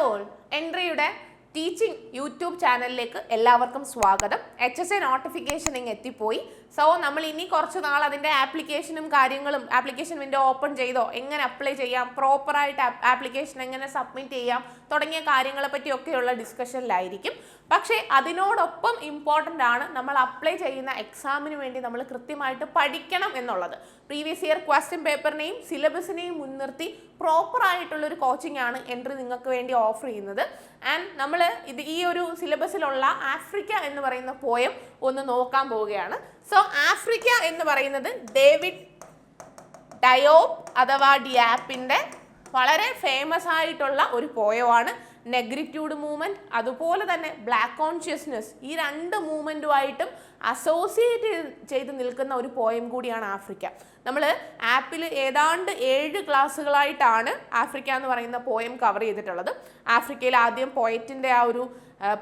All, എൻട്രിയുടെ teaching YouTube ചാനലിലേക്ക് എല്ലാവർക്കും സ്വാഗതം. HSA നോട്ടിഫിക്കേഷൻ ഇങ്ങ് എത്തിപ്പോയി. സോ നമ്മൾ ഇനി കുറച്ച് നാൾ അതിൻ്റെ ആപ്ലിക്കേഷനും കാര്യങ്ങളും, ആപ്ലിക്കേഷൻ വിൻഡോ ഓപ്പൺ ചെയ്തോ, എങ്ങനെ അപ്ലൈ ചെയ്യാം, പ്രോപ്പറായിട്ട് ആപ്ലിക്കേഷൻ എങ്ങനെ സബ്മിറ്റ് ചെയ്യാം തുടങ്ങിയ കാര്യങ്ങളെ പറ്റിയൊക്കെയുള്ള ഡിസ്കഷനിലായിരിക്കും. പക്ഷേ അതിനോടൊപ്പം ഇമ്പോർട്ടൻ്റ് ആണ് നമ്മൾ അപ്ലൈ ചെയ്യുന്ന എക്സാമിന് വേണ്ടി നമ്മൾ കൃത്യമായിട്ട് പഠിക്കണം എന്നുള്ളത്. പ്രീവിയസ് ഇയർ ക്വസ്റ്റ്യൻ പേപ്പറിനെയും സിലബസിനെയും മുൻനിർത്തി പ്രോപ്പറായിട്ടുള്ളൊരു കോച്ചിങ് ആണ് എൻട്രി നിങ്ങൾക്ക് വേണ്ടി ഓഫർ ചെയ്യുന്നത്. ആൻഡ് നമ്മൾ ഈ ഒരു സിലബസിലുള്ള ആഫ്രിക്ക എന്ന് പറയുന്ന പോയം ഒന്ന് നോക്കാൻ പോവുകയാണ്. സോ ആഫ്രിക്ക എന്ന് പറയുന്നത് ഡേവിഡ് ഡയോപ്പ് അഥവാ ഡിയാപ്പിൻ്റെ വളരെ ഫേമസ് ആയിട്ടുള്ള ഒരു പോയമാണ്. നെഗ്രിറ്റ്യൂഡ് മൂവ്മെൻറ്റ്, അതുപോലെ തന്നെ ബ്ലാക്ക് കോൺഷ്യസ്നെസ്, ഈ രണ്ട് മൂവ്മെൻറ്റുമായിട്ടും അസോസിയേറ്റ് ചെയ്ത് നിൽക്കുന്ന ഒരു പോയം കൂടിയാണ് ആഫ്രിക്ക. നമ്മൾ ആപ്പിൽ ഏതാണ്ട് 7 ക്ലാസ്സുകളായിട്ടാണ് ആഫ്രിക്ക എന്ന് പറയുന്ന പോയം കവർ ചെയ്തിട്ടുള്ളത്. ആഫ്രിക്കയിൽ ആദ്യം പോയറ്റിൻ്റെ ആ ഒരു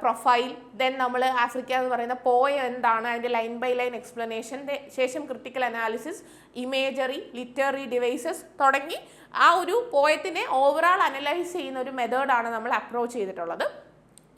പ്രൊഫൈൽ, ദെൻ നമ്മൾ ആഫ്രിക്ക എന്ന് പറയുന്ന പോയം എന്താണ്, അതിൻ്റെ ലൈൻ ബൈ ലൈൻ എക്സ്പ്ലനേഷൻ്റെ ശേഷം critical analysis, imagery, literary devices തുടങ്ങി ആ ഒരു പോയത്തിനെ ഓവറാൾ അനലൈസ് ചെയ്യുന്ന ഒരു മെത്തേഡാണ് നമ്മൾ അപ്രോച്ച് ചെയ്തിട്ടുള്ളത്.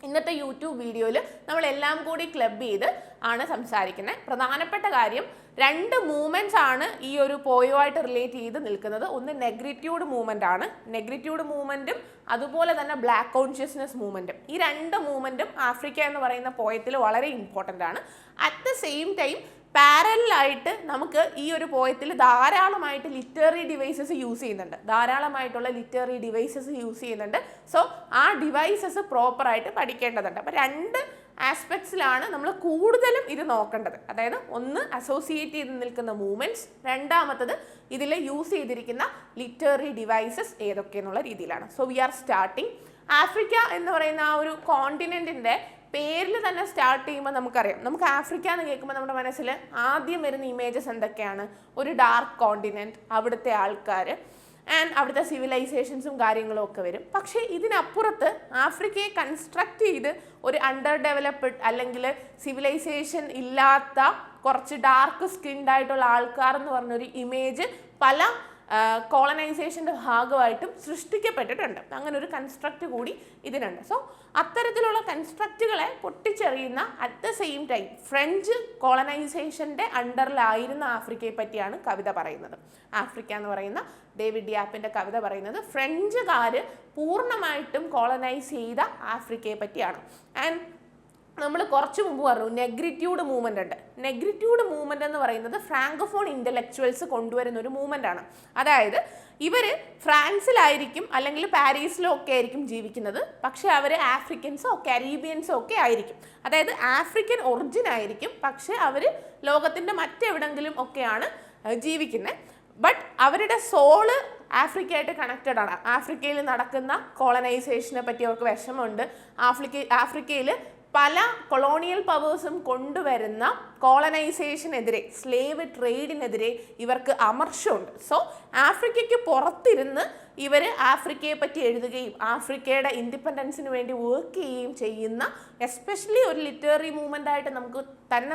ഇന്നത്തെ യൂട്യൂബ് വീഡിയോയിൽ നമ്മൾ എല്ലാം കൂടി ക്ലബ് ചെയ്ത് ആണ് സംസാരിക്കുന്നത്. പ്രധാനപ്പെട്ട കാര്യം 2 മൂവ്മെൻറ്റ്സ് ആണ് ഈ ഒരു പോയുമായിട്ട് റിലേറ്റ് ചെയ്ത് നിൽക്കുന്നത്. ഒന്ന് നെഗ്രിറ്റ്യൂഡ് മൂവ്മെൻ്റ് ആണ്. നെഗ്രിറ്റ്യൂഡ് മൂവ്മെൻറ്റും അതുപോലെ തന്നെ ബ്ലാക്ക് കോൺഷ്യസ്നെസ് മൂവ്മെൻറ്റും, ഈ 2 മൂവ്മെൻറ്റും ആഫ്രിക്ക എന്ന് പറയുന്ന പോയത്തിൽ വളരെ ഇമ്പോർട്ടൻ്റ് ആണ്. അറ്റ് ദ സെയിം ടൈം പാരലായിട്ട് നമുക്ക് ഈ ഒരു പോയത്തിൽ ധാരാളമായിട്ട് ലിറ്റററി ഡിവൈസസ് യൂസ് ചെയ്യുന്നുണ്ട്. ധാരാളമായിട്ടുള്ള ലിറ്റററി ഡിവൈസസ് യൂസ് ചെയ്യുന്നുണ്ട്. സോ ആ ഡിവൈസസ് പ്രോപ്പറായിട്ട് പഠിക്കേണ്ടതുണ്ട്. അപ്പോൾ 2 ആസ്പെക്ട്സിലാണ് നമ്മൾ കൂടുതലും ഇത് നോക്കേണ്ടത്. അതായത് ഒന്ന് അസോസിയേറ്റ് ചെയ്ത് നിൽക്കുന്ന മൂവ്മെൻറ്റ്സ്, രണ്ടാമത്തത് ഇതിൽ യൂസ് ചെയ്തിരിക്കുന്ന ലിറ്റററി ഡിവൈസസ് ഏതൊക്കെയെന്നുള്ള രീതിയിലാണ്. So we are starting. Africa എന്ന് പറയുന്ന ആ ഒരു കോണ്ടിനെൻറ്റിൻ്റെ പേരിൽ തന്നെ സ്റ്റാർട്ട് ചെയ്യുമ്പോൾ നമുക്കറിയാം, നമുക്ക് ആഫ്രിക്ക എന്ന് കേൾക്കുമ്പോൾ നമ്മുടെ മനസ്സിൽ ആദ്യം വരുന്ന ഇമേജസ് എന്തൊക്കെയാണ്? ഒരു ഡാർക്ക് കോണ്ടിനെൻറ്റ്, അവിടുത്തെ ആൾക്കാർ ആൻഡ് അവിടുത്തെ സിവിലൈസേഷൻസും കാര്യങ്ങളും ഒക്കെ വരും. പക്ഷേ ഇതിനപ്പുറത്ത് ആഫ്രിക്കയെ കൺസ്ട്രക്റ്റ് ചെയ്ത് ഒരു അണ്ടർ ഡെവലപ്ഡ് അല്ലെങ്കിൽ സിവിലൈസേഷൻ ഇല്ലാത്ത കുറച്ച് ഡാർക്ക് സ്കിൻഡ് ആയിട്ടുള്ള ആൾക്കാർ എന്ന് പറഞ്ഞൊരു ഇമേജ് പല കോളനൈസേഷൻ്റെ ഭാഗമായിട്ടും സൃഷ്ടിക്കപ്പെട്ടിട്ടുണ്ട്. അങ്ങനെ ഒരു കൺസ്ട്രക്റ്റ് കൂടി ഇതിനുണ്ട്. സോ അത്തരത്തിലുള്ള കൺസ്ട്രക്റ്റുകളെ പൊട്ടിച്ചെറിയുന്ന at the same time French കോളനൈസേഷൻ്റെ അണ്ടറിലായിരുന്ന ആഫ്രിക്കയെ പറ്റിയാണ് കവിത പറയുന്നത്. ആഫ്രിക്ക എന്ന് പറയുന്ന ഡേവിഡ് ഡിയാപ്പിൻ്റെ കവിത പറയുന്നത് ഫ്രഞ്ചുകാർ പൂർണ്ണമായിട്ടും കോളനൈസ് ചെയ്ത ആഫ്രിക്കയെ പറ്റിയാണ്. ആൻഡ് നമ്മൾ കുറച്ച് മുമ്പ് പറഞ്ഞു നെഗ്രിറ്റ്യൂഡ് മൂവ്മെൻ്റ് ഉണ്ട്. നെഗ്രിറ്റ്യൂഡ് മൂവ്മെൻ്റ് എന്ന് പറയുന്നത് ഫ്രാങ്കോഫോൺ ഇൻ്റലക്ച്വൽസ് കൊണ്ടുവരുന്ന ഒരു മൂവ്മെൻ്റ് ആണ്. അതായത് ഇവർ ഫ്രാൻസിലായിരിക്കും അല്ലെങ്കിൽ പാരീസിലോ ഒക്കെ ആയിരിക്കും ജീവിക്കുന്നത്. പക്ഷേ അവർ ആഫ്രിക്കൻസോ കരീബിയൻസോ ഒക്കെ ആയിരിക്കും. അതായത് ആഫ്രിക്കൻ ഒറിജിൻ ആയിരിക്കും, പക്ഷേ അവർ ലോകത്തിൻ്റെ മറ്റെവിടെങ്കിലും ഒക്കെയാണ് ജീവിക്കുന്നത്. ബട്ട് അവരുടെ സോള് ആഫ്രിക്കയായിട്ട് കണക്റ്റഡ് ആണ്. ആഫ്രിക്കയിൽ നടക്കുന്ന കോളനൈസേഷനെ പറ്റി അവർക്ക് വിഷമമുണ്ട്. ആഫ്രിക്കയിൽ പല കൊളോണിയൽ പവേഴ്സും കൊണ്ടുവരുന്ന കോളനൈസേഷനെതിരെ, സ്ലേവ് ട്രേഡിനെതിരെ ഇവർക്ക് അമർഷമുണ്ട്. സോ ആഫ്രിക്കയ്ക്ക് പുറത്തിരുന്ന് ഇവർ ആഫ്രിക്കയെ പറ്റി എഴുതുകയും ആഫ്രിക്കയുടെ ഇൻഡിപെൻഡൻസിന് വേണ്ടി വർക്ക് ചെയ്യുകയും ചെയ്യുന്ന എസ്പെഷ്യലി ഒരു ലിറ്റററി മൂവ്മെൻ്റ് ആയിട്ട്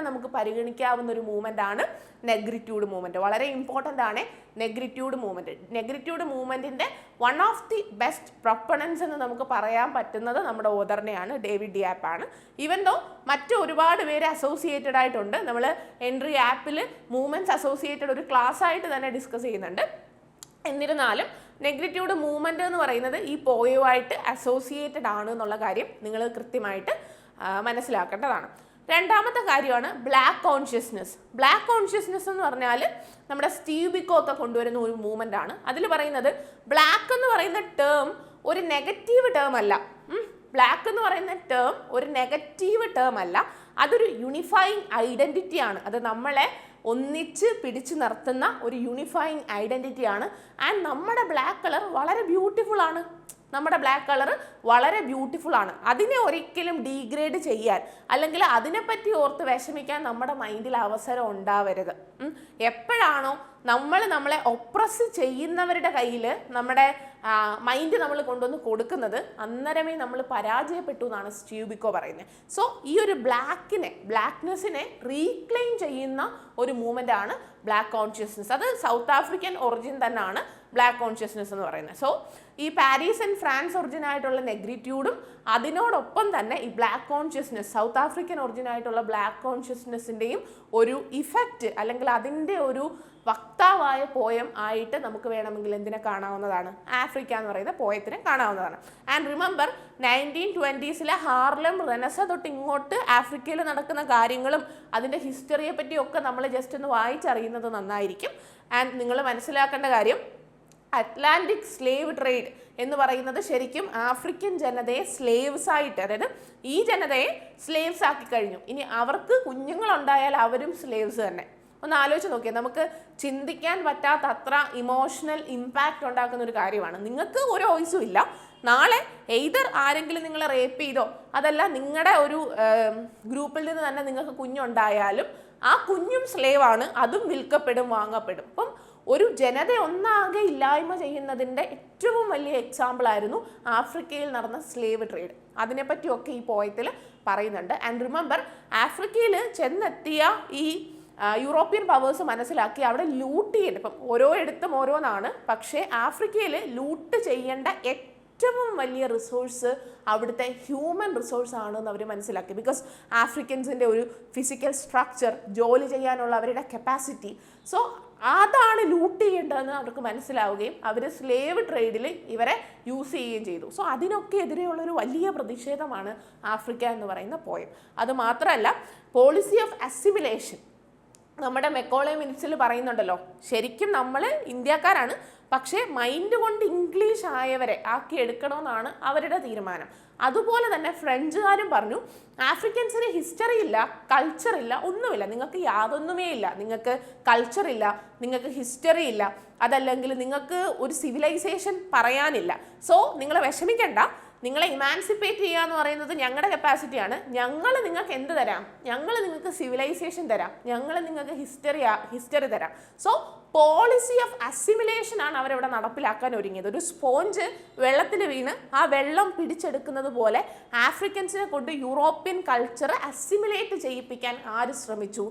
നമുക്ക് പരിഗണിക്കാവുന്ന ഒരു മൂവ്മെൻ്റ് ആണ് നെഗ്രിറ്റ്യൂഡ് മൂവ്മെൻറ്റ്. വളരെ ഇമ്പോർട്ടൻ്റ് ആണ് നെഗ്രിറ്റ്യൂഡ് മൂവ്മെൻറ്റ്. നെഗ്രിറ്റ്യൂഡ് മൂവ്മെൻറ്റിൻ്റെ one of the best proponents എന്ന് നമുക്ക് പറയാൻ പറ്റുന്നത് നമ്മുടെ ഓതറിനെയാണ്, ഡേവിഡ് ഡിയാപ്പ് ആണ്. ഈവൻ ദോ മറ്റ് ഒരുപാട് പേര് അസോസിയേറ്റഡ് ആയിട്ടുണ്ട്. നമ്മൾ എൻട്രി ആപ്പിൽ മൂവ്മെൻറ്റ്സ് അസോസിയേറ്റഡ് ഒരു ക്ലാസ് ആയിട്ട് തന്നെ ഡിസ്കസ് ചെയ്യുന്നുണ്ട്. എന്നിരുന്നാലും നെഗ്രിറ്റ്യൂഡ് മൂവ്മെൻ്റ് എന്ന് പറയുന്നത് ഈ പോയുമായിട്ട് അസോസിയേറ്റഡ് ആണ് എന്നുള്ള കാര്യം നിങ്ങൾ കൃത്യമായിട്ട് മനസ്സിലാക്കേണ്ടതാണ്. രണ്ടാമത്തെ കാര്യമാണ് ബ്ലാക്ക് കോൺഷ്യസ്നെസ്. ബ്ലാക്ക് കോൺഷ്യസ്നെസ് എന്ന് പറഞ്ഞാൽ നമ്മുടെ സ്റ്റീവ് ബിക്കോ ഒക്കെ കൊണ്ടുവരുന്ന ഒരു മൂവ്മെൻ്റ് ആണ്. അതിൽ പറയുന്നത് ബ്ലാക്ക് എന്ന് പറയുന്ന ടേം ഒരു നെഗറ്റീവ് ടേം അല്ല. ബ്ലാക്ക് എന്ന് പറയുന്ന ടേം ഒരു നെഗറ്റീവ് ടേം അല്ല, അതൊരു യൂണിഫൈങ് ഐഡൻറ്റിറ്റിയാണ്. അത് നമ്മളെ ഒന്നിച്ച് പിടിച്ചു നിർത്തുന്ന ഒരു യൂണിഫൈങ് ഐഡൻറ്റിറ്റിയാണ്. ആൻഡ് നമ്മുടെ ബ്ലാക്ക് കളർ വളരെ ബ്യൂട്ടിഫുൾ ആണ്. നമ്മുടെ ബ്ലാക്ക് കളർ വളരെ ബ്യൂട്ടിഫുൾ ആണ്. അതിനെ ഒരിക്കലും ഡീഗ്രേഡ് ചെയ്യാൻ അല്ലെങ്കിൽ അതിനെപ്പറ്റി ഓർത്ത് വിഷമിക്കാൻ നമ്മുടെ മൈൻഡിൽ അവസരം ഉണ്ടാവരുത്. എപ്പോഴാണോ നമ്മളെ ഒപ്രസ് ചെയ്യുന്നവരുടെ കയ്യിൽ നമ്മുടെ മൈൻഡ് നമ്മൾ കൊണ്ടുവന്ന് കൊടുക്കുന്നത്, അന്നേരമേ നമ്മൾ പരാജയപ്പെട്ടു എന്നാണ് സ്റ്റീവ് ബിക്കോ പറയുന്നത്. സോ ഈ ഒരു ബ്ലാക്ക്നെസ്സിനെ റീക്ലെയിം ചെയ്യുന്ന ഒരു മൂവ്മെൻ്റ് ആണ് ബ്ലാക്ക് കോൺഷ്യസ്നെസ്. അത് സൗത്ത് ആഫ്രിക്കൻ ഒറിജിൻ തന്നെയാണ് ബ്ലാക്ക് കോൺഷ്യസ്നെസ് എന്ന് പറയുന്നത്. സോ ഈ പാരീസ് ആൻഡ് ഫ്രാൻസ് ഒറിജിൻ ആയിട്ടുള്ള നെഗ്രിറ്റ്യൂഡും അതിനോടൊപ്പം തന്നെ ഈ black consciousness, south African origin ആയിട്ടുള്ള ബ്ലാക്ക് കോൺഷ്യസ്നെസ്സിൻ്റെയും ഒരു ഇഫക്റ്റ് അല്ലെങ്കിൽ അതിൻ്റെ ഒരു വക്താവായ പോയം ആയിട്ട് നമുക്ക് വേണമെങ്കിൽ എന്തിനെ കാണാവുന്നതാണ്? ആഫ്രിക്ക എന്ന് പറയുന്ന പോയത്തിനെ കാണാവുന്നതാണ്. ആൻഡ് റിമെമ്പർ 1920s ഹാർലം റെനസ തൊട്ട് ഇങ്ങോട്ട് ആഫ്രിക്കയിൽ നടക്കുന്ന കാര്യങ്ങളും അതിൻ്റെ ഹിസ്റ്ററിയെ പറ്റിയൊക്കെ നമ്മൾ ജസ്റ്റ് ഒന്ന് വായിച്ചറിയുന്നത് നന്നായിരിക്കും. ആൻഡ് നിങ്ങൾ മനസ്സിലാക്കേണ്ട കാര്യം, അറ്റ്ലാന്റിക് സ്ലേവ് ട്രേഡ് എന്ന് പറയുന്നത് ശരിക്കും ആഫ്രിക്കൻ ജനതയെ സ്ലേവ്സ് ആയിട്ട്, അതായത് ഈ ജനതയെ സ്ലേവ്സ് ആക്കി കഴിഞ്ഞു. ഇനി അവർക്ക് കുഞ്ഞുങ്ങളുണ്ടായാൽ അവരും സ്ലേവ്സ് തന്നെ. ഒന്ന് ആലോചിച്ച് നോക്കിയാൽ നമുക്ക് ചിന്തിക്കാൻ പറ്റാത്ത അത്ര ഇമോഷണൽ ഇമ്പാക്റ്റ് ഉണ്ടാക്കുന്ന ഒരു കാര്യമാണ്. നിങ്ങൾക്ക് ഒരു വോയിസും ഇല്ല, നാളെ എയ്തർ ആരെങ്കിലും നിങ്ങളെ റേപ്പ് ചെയ്തോ അതല്ല നിങ്ങളുടെ ഒരു ഗ്രൂപ്പിൽ നിന്ന് തന്നെ നിങ്ങൾക്ക് കുഞ്ഞുണ്ടായാലും ആ കുഞ്ഞും സ്ലേവാണ്, അതും വിൽക്കപ്പെടും, വാങ്ങപ്പെടും. അപ്പം ഒരു ജനത ഒന്നാകെ ഇല്ലായ്മ ചെയ്യുന്നതിൻ്റെ ഏറ്റവും വലിയ എക്സാമ്പിൾ ആയിരുന്നു ആഫ്രിക്കയിൽ നടന്ന സ്ലേവ് ട്രേഡ്. അതിനെപ്പറ്റിയൊക്കെ ഈ പോയത്തിൽ പറയുന്നുണ്ട്. ആൻഡ് റിമെമ്പർ, ആഫ്രിക്കയിൽ ചെന്നെത്തിയ ഈ യൂറോപ്യൻ പവേഴ്സ് മനസ്സിലാക്കി അവിടെ ലൂട്ട് ചെയ്യേണ്ട, ഇപ്പം ഓരോയിടത്തും ഓരോന്നാണ്, പക്ഷേ ആഫ്രിക്കയിൽ ലൂട്ട് ചെയ്യേണ്ട ഏറ്റവും വലിയ റിസോഴ്സ് അവിടുത്തെ ഹ്യൂമൻ റിസോഴ്സ് ആണെന്ന് അവർ മനസ്സിലാക്കി. ബിക്കോസ് ആഫ്രിക്കൻസിൻ്റെ ഒരു ഫിസിക്കൽ സ്ട്രക്ചർ, ജോലി ചെയ്യാനുള്ള അവരുടെ കപ്പാസിറ്റി, സോ അതാണ് ലൂട്ട് ചെയ്യേണ്ടതെന്ന് അവർക്ക് മനസ്സിലാവുകയും അവർ സ്ലേവ് ട്രേഡിൽ ഇവരെ യൂസ് ചെയ്യുകയും ചെയ്തു. സോ അതിനൊക്കെ എതിരെയുള്ളൊരു വലിയ പ്രതിഷേധമാണ് ആഫ്രിക്ക എന്ന് പറയുന്ന പോയം. അത് മാത്രമല്ല, പോളിസി ഓഫ് അസിമിലേഷൻ നമ്മുടെ മെക്കോളെ മിനിറ്റ്സിൽ പറയുന്നുണ്ടല്ലോ, ശരിക്കും നമ്മൾ ഇന്ത്യക്കാരാണ്, പക്ഷേ മൈൻഡ് കൊണ്ട് ഇംഗ്ലീഷ് ആയവരെ ആക്കി എടുക്കണമെന്നാണ് അവരുടെ തീരുമാനം. അതുപോലെ തന്നെ ഫ്രഞ്ചുകാരും പറഞ്ഞു, ആഫ്രിക്കൻസിന് ഹിസ്റ്ററി ഇല്ല, കൾച്ചർ ഇല്ല, ഒന്നുമില്ല, നിങ്ങൾക്ക് യാതൊന്നുമേ ഇല്ല, നിങ്ങൾക്ക് കൾച്ചർ ഇല്ല, നിങ്ങൾക്ക് ഹിസ്റ്ററി ഇല്ല, അതല്ലെങ്കിൽ നിങ്ങൾക്ക് ഒരു സിവിലൈസേഷൻ പറയാനില്ല. സോ നിങ്ങൾ വിഷമിക്കണ്ട, നിങ്ങളെ ഇമാൻസിപ്പേറ്റ് ചെയ്യുക എന്ന് പറയുന്നത് ഞങ്ങളുടെ കപ്പാസിറ്റിയാണ്. ഞങ്ങൾ നിങ്ങൾക്ക് എന്ത് തരാം? ഞങ്ങൾ നിങ്ങൾക്ക് സിവിലൈസേഷൻ തരാം, ഞങ്ങൾ നിങ്ങൾക്ക് ഹിസ്റ്ററി തരാം. സോ പോളിസി ഓഫ് അസിമിലേഷൻ ആണ് അവരവിടെ നടപ്പിലാക്കാൻ ഒരുങ്ങിയത്. ഒരു സ്പോഞ്ച് വെള്ളത്തിൽ വീണ് ആ വെള്ളം പിടിച്ചെടുക്കുന്നത് പോലെ ആഫ്രിക്കൻസിനെ കൊണ്ട് യൂറോപ്യൻ കൾച്ചർ അസിമിലേറ്റ് ചെയ്യിപ്പിക്കാൻ ആര് ശ്രമിച്ചു?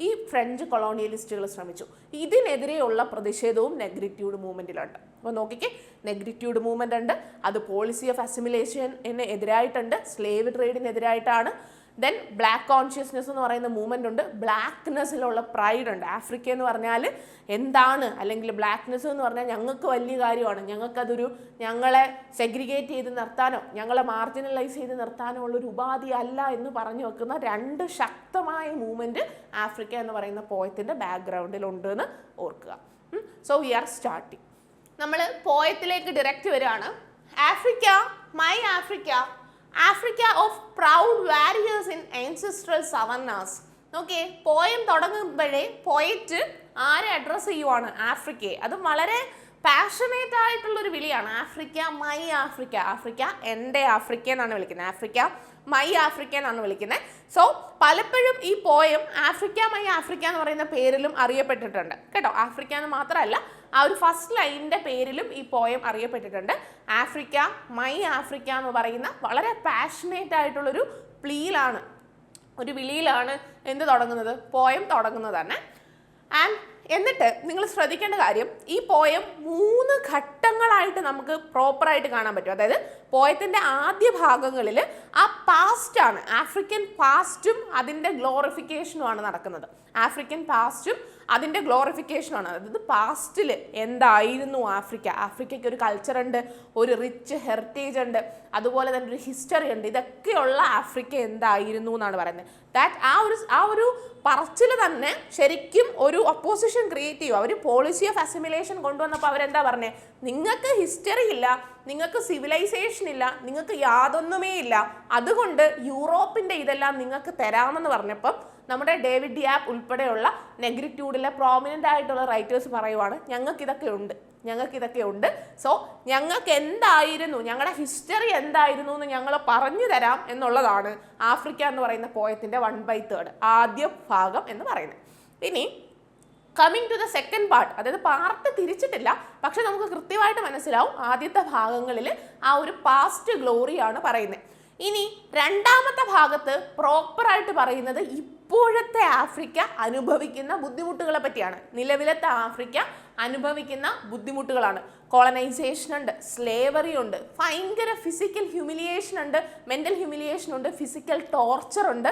ഈ ഫ്രഞ്ച് കൊളോണിയലിസ്റ്റുകൾ ശ്രമിച്ചു. ഇതിനെതിരെയുള്ള പ്രതിഷേധവും നെഗ്രിറ്റ്യൂഡ് മൂവ്മെൻറ്റിലുണ്ട്. അപ്പോൾ നോക്കിക്കേ, നെഗ്രിറ്റ്യൂഡ് മൂവ്മെൻ്റ് ഉണ്ട്, അത് പോളിസി ഓഫ് അസിമിലേഷന് എതിരായിട്ടുണ്ട്, സ്ലേവ് ട്രേഡിനെതിരായിട്ടാണ്. ദെൻ ബ്ലാക്ക് കോൺഷ്യസ്നെസ് എന്ന് പറയുന്ന മൂവ്മെൻ്റ് ഉണ്ട്, ബ്ലാക്ക്നെസ്സിലുള്ള പ്രൈഡ് ഉണ്ട്. ആഫ്രിക്ക എന്ന് പറഞ്ഞാൽ എന്താണ്, അല്ലെങ്കിൽ ബ്ലാക്ക്നെസ് എന്ന് പറഞ്ഞാൽ ഞങ്ങൾക്ക് വലിയ കാര്യമാണ്, ഞങ്ങളെ സെഗ്രിഗേറ്റ് ചെയ്ത് നിർത്താനോ ഞങ്ങളെ മാർജിനലൈസ് ചെയ്ത് നിർത്താനോ ഉള്ളൊരു ഉപാധി അല്ല എന്ന് പറഞ്ഞു വെക്കുന്ന രണ്ട് ശക്തമായ മൂവ്മെൻറ്റ് ആഫ്രിക്ക എന്ന് പറയുന്ന പോയത്തിൻ്റെ ബാക്ക്ഗ്രൗണ്ടിലുണ്ട് എന്ന് ഓർക്കുക. So we are starting. നമ്മൾ പോയത്തിലേക്ക് ഡയറക്റ്റ് വരികയാണ്. Africa, my Africa, Africa of proud warriors in ancestral savannas. Okay, poem തുടങ്ങുമ്പോഴേ പോയറ്റ് ആരെ അഡ്രസ്സ് ചെയ്യുവാണ്? ആഫ്രിക്കയെ. അതും വളരെ പാഷനേറ്റ് ആയിട്ടുള്ളൊരു വിളിയാണ്. ആഫ്രിക്ക, മൈ ആഫ്രിക്ക, ആഫ്രിക്ക എൻ്റെ ആഫ്രിക്ക എന്നാണ് വിളിക്കുന്നത്, ആഫ്രിക്ക മൈ ആഫ്രിക്ക എന്നാണ് വിളിക്കുന്നത്. സോ പലപ്പോഴും ഈ പോയം ആഫ്രിക്ക മൈ ആഫ്രിക്ക എന്ന് പറയുന്ന പേരിലും അറിയപ്പെട്ടിട്ടുണ്ട് കേട്ടോ. ആഫ്രിക്ക എന്ന് മാത്രമല്ല, ആ ഒരു ഫസ്റ്റ് ലൈനിൻ്റെ പേരിലും ഈ പോയം അറിയപ്പെട്ടിട്ടുണ്ട്. ആഫ്രിക്ക മൈ ആഫ്രിക്ക എന്ന് പറയുന്ന വളരെ പാഷനേറ്റ് ആയിട്ടുള്ളൊരു പ്ലീയിലാണ്, ഒരു വിളിയിലാണ് എന്ത് തുടങ്ങുന്നത്? പോയം തുടങ്ങുന്നത് തന്നെ. ആൻഡ് എന്നിട്ട് നിങ്ങൾ ശ്രദ്ധിക്കേണ്ട കാര്യം, ഈ പോയം 3 ഘട്ടങ്ങളായിട്ട് നമുക്ക് പ്രോപ്പറായിട്ട് കാണാൻ പറ്റും. അതായത് പോയത്തിൻ്റെ ആദ്യ ഭാഗങ്ങളിൽ ആ പാസ്റ്റാണ്, ആഫ്രിക്കൻ പാസ്റ്റും അതിൻ്റെ ഗ്ലോറിഫിക്കേഷനുമാണ് നടക്കുന്നത്. ആഫ്രിക്കൻ പാസ്റ്റും അതിൻ്റെ ഗ്ലോറിഫിക്കേഷനാണ്. അതായത് പാസ്റ്റിൽ എന്തായിരുന്നു ആഫ്രിക്ക, ആഫ്രിക്കയ്ക്ക് ഒരു കൾച്ചറുണ്ട്, ഒരു റിച്ച് ഹെറിറ്റേജ് ഉണ്ട്, അതുപോലെ തന്നെ ഒരു ഹിസ്റ്ററി ഉണ്ട്. ഇതൊക്കെയുള്ള ആഫ്രിക്ക എന്തായിരുന്നു എന്നാണ് പറയുന്നത്. ആ ഒരു പറച്ചിൽ തന്നെ ശരിക്കും ഒരു ഒപ്പോസിഷൻ ക്രിയേറ്റ് ചെയ്യും. അവർ പോളിസി ഓഫ് അസിമിലേഷൻ കൊണ്ടുവന്നപ്പോൾ അവരെന്താ പറഞ്ഞത്? നിങ്ങൾക്ക് ഹിസ്റ്ററി ഇല്ല, നിങ്ങൾക്ക് സിവിലൈസേഷൻ ഇല്ല, നിങ്ങൾക്ക് യാതൊന്നുമേ ഇല്ല, അതുകൊണ്ട് യൂറോപ്പിൻ്റെ ഇതെല്ലാം നിങ്ങൾക്ക് തരാമെന്ന് പറഞ്ഞപ്പം നമ്മുടെ ഡേവിഡ് ഡിയാപ്പ് ഉൾപ്പെടെയുള്ള നെഗ്രിറ്റ്യൂഡിലെ പ്രോമിനൻ്റ് ആയിട്ടുള്ള റൈറ്റേഴ്സ് പറയുവാണ്, ഞങ്ങൾക്കിതൊക്കെ ഉണ്ട്, സോ ഞങ്ങൾക്ക് എന്തായിരുന്നു, ഞങ്ങളുടെ ഹിസ്റ്ററി എന്തായിരുന്നു എന്ന് ഞങ്ങൾ പറഞ്ഞു തരാം എന്നുള്ളതാണ് ആഫ്രിക്ക എന്ന് പറയുന്ന പോയത്തിൻ്റെ 1/3 ആദ്യ ഭാഗം എന്ന് പറയുന്നത്. ഇനി coming to the second part, അതായത് പാർട്ട് തിരിച്ചിട്ടില്ല, പക്ഷെ നമുക്ക് കൃത്യമായിട്ട് മനസ്സിലാവും ആദ്യത്തെ ഭാഗങ്ങളിൽ ആ ഒരു പാസ്റ്റ് ഗ്ലോറിയാണ് പറയുന്നത്. ഇനി രണ്ടാമത്തെ ഭാഗത്ത് പ്രോപ്പറായിട്ട് പറയുന്നത് ഇപ്പോഴത്തെ ആഫ്രിക്ക അനുഭവിക്കുന്ന ബുദ്ധിമുട്ടുകളെ പറ്റിയാണ്. നിലവിലത്തെ ആഫ്രിക്ക അനുഭവിക്കുന്ന ബുദ്ധിമുട്ടുകളാണ്. കോളനൈസേഷൻ ഉണ്ട്, സ്ലേവറി ഉണ്ട്, ഭയങ്കര ഫിസിക്കൽ ഹ്യൂമിലിയേഷൻ ഉണ്ട്, മെൻ്റൽ ഹ്യൂമിലിയേഷൻ ഉണ്ട്, ഫിസിക്കൽ ടോർച്ചർ ഉണ്ട്,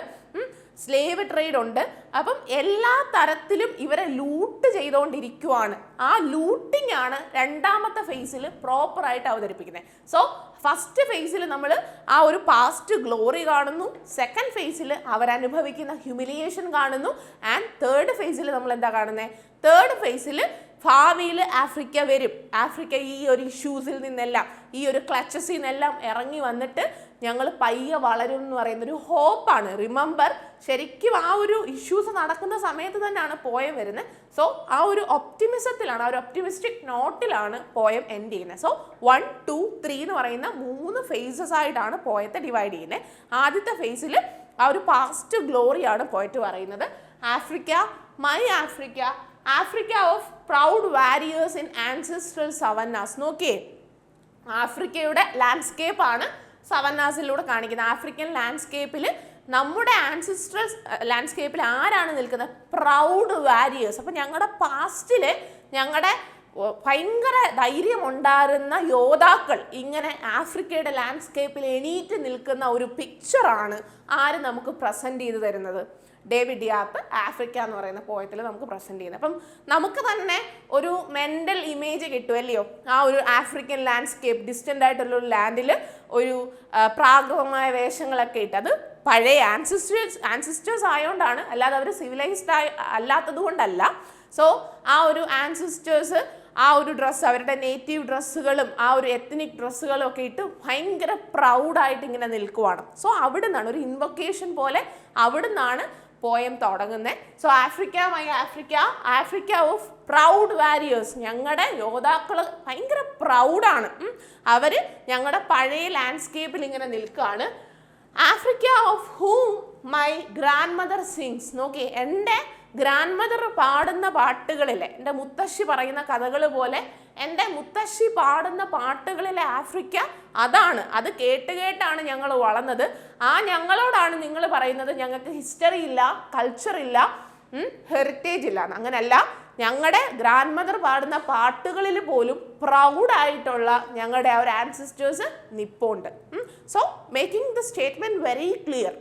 സ്ലേവ് ട്രേഡ് ഉണ്ട്. അപ്പം എല്ലാ തരത്തിലും ഇവരെ ലൂട്ട് ചെയ്തുകൊണ്ടിരിക്കുവാണ്. ആ ലൂട്ടിംഗ് ആണ് രണ്ടാമത്തെ ഫേസിൽ പ്രോപ്പറായിട്ട് അവതരിപ്പിക്കുന്നത്. സോ ഫസ്റ്റ് ഫേസിൽ നമ്മൾ ആ ഒരു പാസ്റ്റ് ഗ്ലോറി കാണുന്നു, സെക്കൻഡ് ഫേസിൽ അവരനുഭവിക്കുന്ന ഹ്യൂമിലിയേഷൻ കാണുന്നു, ആൻഡ് തേർഡ് ഫേസിൽ നമ്മൾ എന്താ കാണുന്നത്? തേർഡ് ഫേസിൽ ഭാവിയിൽ ആഫ്രിക്ക വരും. ആഫ്രിക്ക ഈ ഒരു ഇഷ്യൂസിൽ നിന്നെല്ലാം, ഈ ഒരു ക്ലച്ചസിൽ നിന്നെല്ലാം ഇറങ്ങി വന്നിട്ട് ഞങ്ങൾ പയ്യെ വളരും എന്ന് പറയുന്നൊരു ഹോപ്പാണ്. റിമെമ്പർ, ശരിക്കും ആ ഒരു ഇഷ്യൂസ് നടക്കുന്ന സമയത്ത് തന്നെയാണ് പോയം വരുന്നത്. സോ ആ ഒരു ഒപ്റ്റിമിസത്തിലാണ്, ആ ഒരു ഒപ്റ്റിമിസ്റ്റിക് നോട്ടിലാണ് പോയം എൻഡ് ചെയ്യുന്നത്. സോ 1, 2, 3 എന്ന് പറയുന്ന 3 ഫേസസ് ആയിട്ടാണ് പോയത്തെ ഡിവൈഡ് ചെയ്യുന്നത്. ആദ്യത്തെ ഫേസിൽ ആ ഒരു പാസ്റ്റ് ഗ്ലോറിയാണ് പോയറ്റ് പറയുന്നത്. Africa, my Africa, Africa of proud warriors in ancestral savannas. നോക്കിയേ, ആഫ്രിക്കയുടെ ലാൻഡ്സ്കേപ്പ് ആണ് സവന്നാസിലൂടെ കാണിക്കുന്നത്. ആഫ്രിക്കൻ ലാൻഡ്സ്കേപ്പിൽ, നമ്മുടെ ആൻസിസ്ട്രൽ ലാൻഡ്സ്കേപ്പിൽ ആരാണ് നിൽക്കുന്നത്? Proud warriors. അപ്പം ഞങ്ങളുടെ പാസ്റ്റിൽ ഞങ്ങളുടെ ഭയങ്കര ധൈര്യമുണ്ടായിരുന്ന യോദ്ധാക്കൾ ഇങ്ങനെ ആഫ്രിക്കയുടെ ലാൻഡ്സ്കേപ്പിൽ എണീറ്റ് നിൽക്കുന്ന ഒരു പിക്ചറാണ് ആര് നമുക്ക് പ്രസൻറ്റ് ചെയ്ത് തരുന്നത്? ഡേവിഡ് ഡിയാപ്പ് ആഫ്രിക്ക എന്ന് പറയുന്ന പോയത്തിൽ നമുക്ക് പ്രസൻറ്റ് ചെയ്യുന്നത്. അപ്പം നമുക്ക് തന്നെ ഒരു മെൻ്റൽ ഇമേജ് കിട്ടുമല്ലയോ? ആ ഒരു ആഫ്രിക്കൻ ലാൻഡ്സ്കേപ്പ്, ഡിസ്റ്റൻ്റ് ആയിട്ടുള്ള ഒരു ലാൻഡിൽ ഒരു പ്രാകൃതമായ വേഷങ്ങളൊക്കെ ഇട്ട്, അത് പഴയ ആൻസിസ്റ്റേഴ്സ് ആയതുകൊണ്ടാണ്, അല്ലാതെ അവർ സിവിലൈസ്ഡ് അല്ലാത്തത് കൊണ്ടല്ല. സോ ആ ഒരു ആൻസിസ്റ്റേഴ്സ് ആ ഒരു ഡ്രസ്സ്, അവരുടെ നേറ്റീവ് ഡ്രസ്സുകളും ആ ഒരു എത്നിക് ഡ്രസ്സുകളും ഒക്കെ ഇട്ട് ഭയങ്കര പ്രൗഡായിട്ട് ഇങ്ങനെ നിൽക്കുവാണ്. സോ അവിടെ നിന്നാണ് ഒരു ഇൻവൊക്കേഷൻ പോലെ അവിടെ നിന്നാണ് പോയം തുടങ്ങുന്നത്. So Africa, my Africa, Africa of proud warriors. ഞങ്ങളുടെ യോദ്ധാക്കൾ ഭയങ്കര പ്രൗഡാണ്. അവർ ഞങ്ങളുടെ പഴയ ലാൻഡ്സ്കേപ്പിൽ ഇങ്ങനെ നിൽക്കുകയാണ്. Africa of ഹൂം my grand mother sings. നോക്കി, എൻ്റെ ഗ്രാൻഡ് മദർ പാടുന്ന പാട്ടുകളിലെ, എൻ്റെ മുത്തശ്ശി പറയുന്ന കഥകൾ പോലെ എൻ്റെ മുത്തശ്ശി പാടുന്ന പാട്ടുകളിലെ ആഫ്രിക്ക അതാണ്. അത് കേട്ട് കേട്ടാണ് ഞങ്ങൾ വളർന്നത്. ആ ഞങ്ങളോടാണ് നിങ്ങൾ പറയുന്നത് ഞങ്ങൾക്ക് ഹിസ്റ്ററി ഇല്ല, കൾച്ചർ ഇല്ല, ഹെറിറ്റേജ് ഇല്ല. അങ്ങനല്ല, ഞങ്ങളുടെ ഗ്രാൻഡ് മദർ പാടുന്ന പാട്ടുകളിൽ പോലും പ്രൗഡായിട്ടുള്ള ഞങ്ങളുടെ ആ ഒരു ആൻസിസ്റ്റേഴ്സ് നിപ്പുണ്ട്. So making the statement very clear.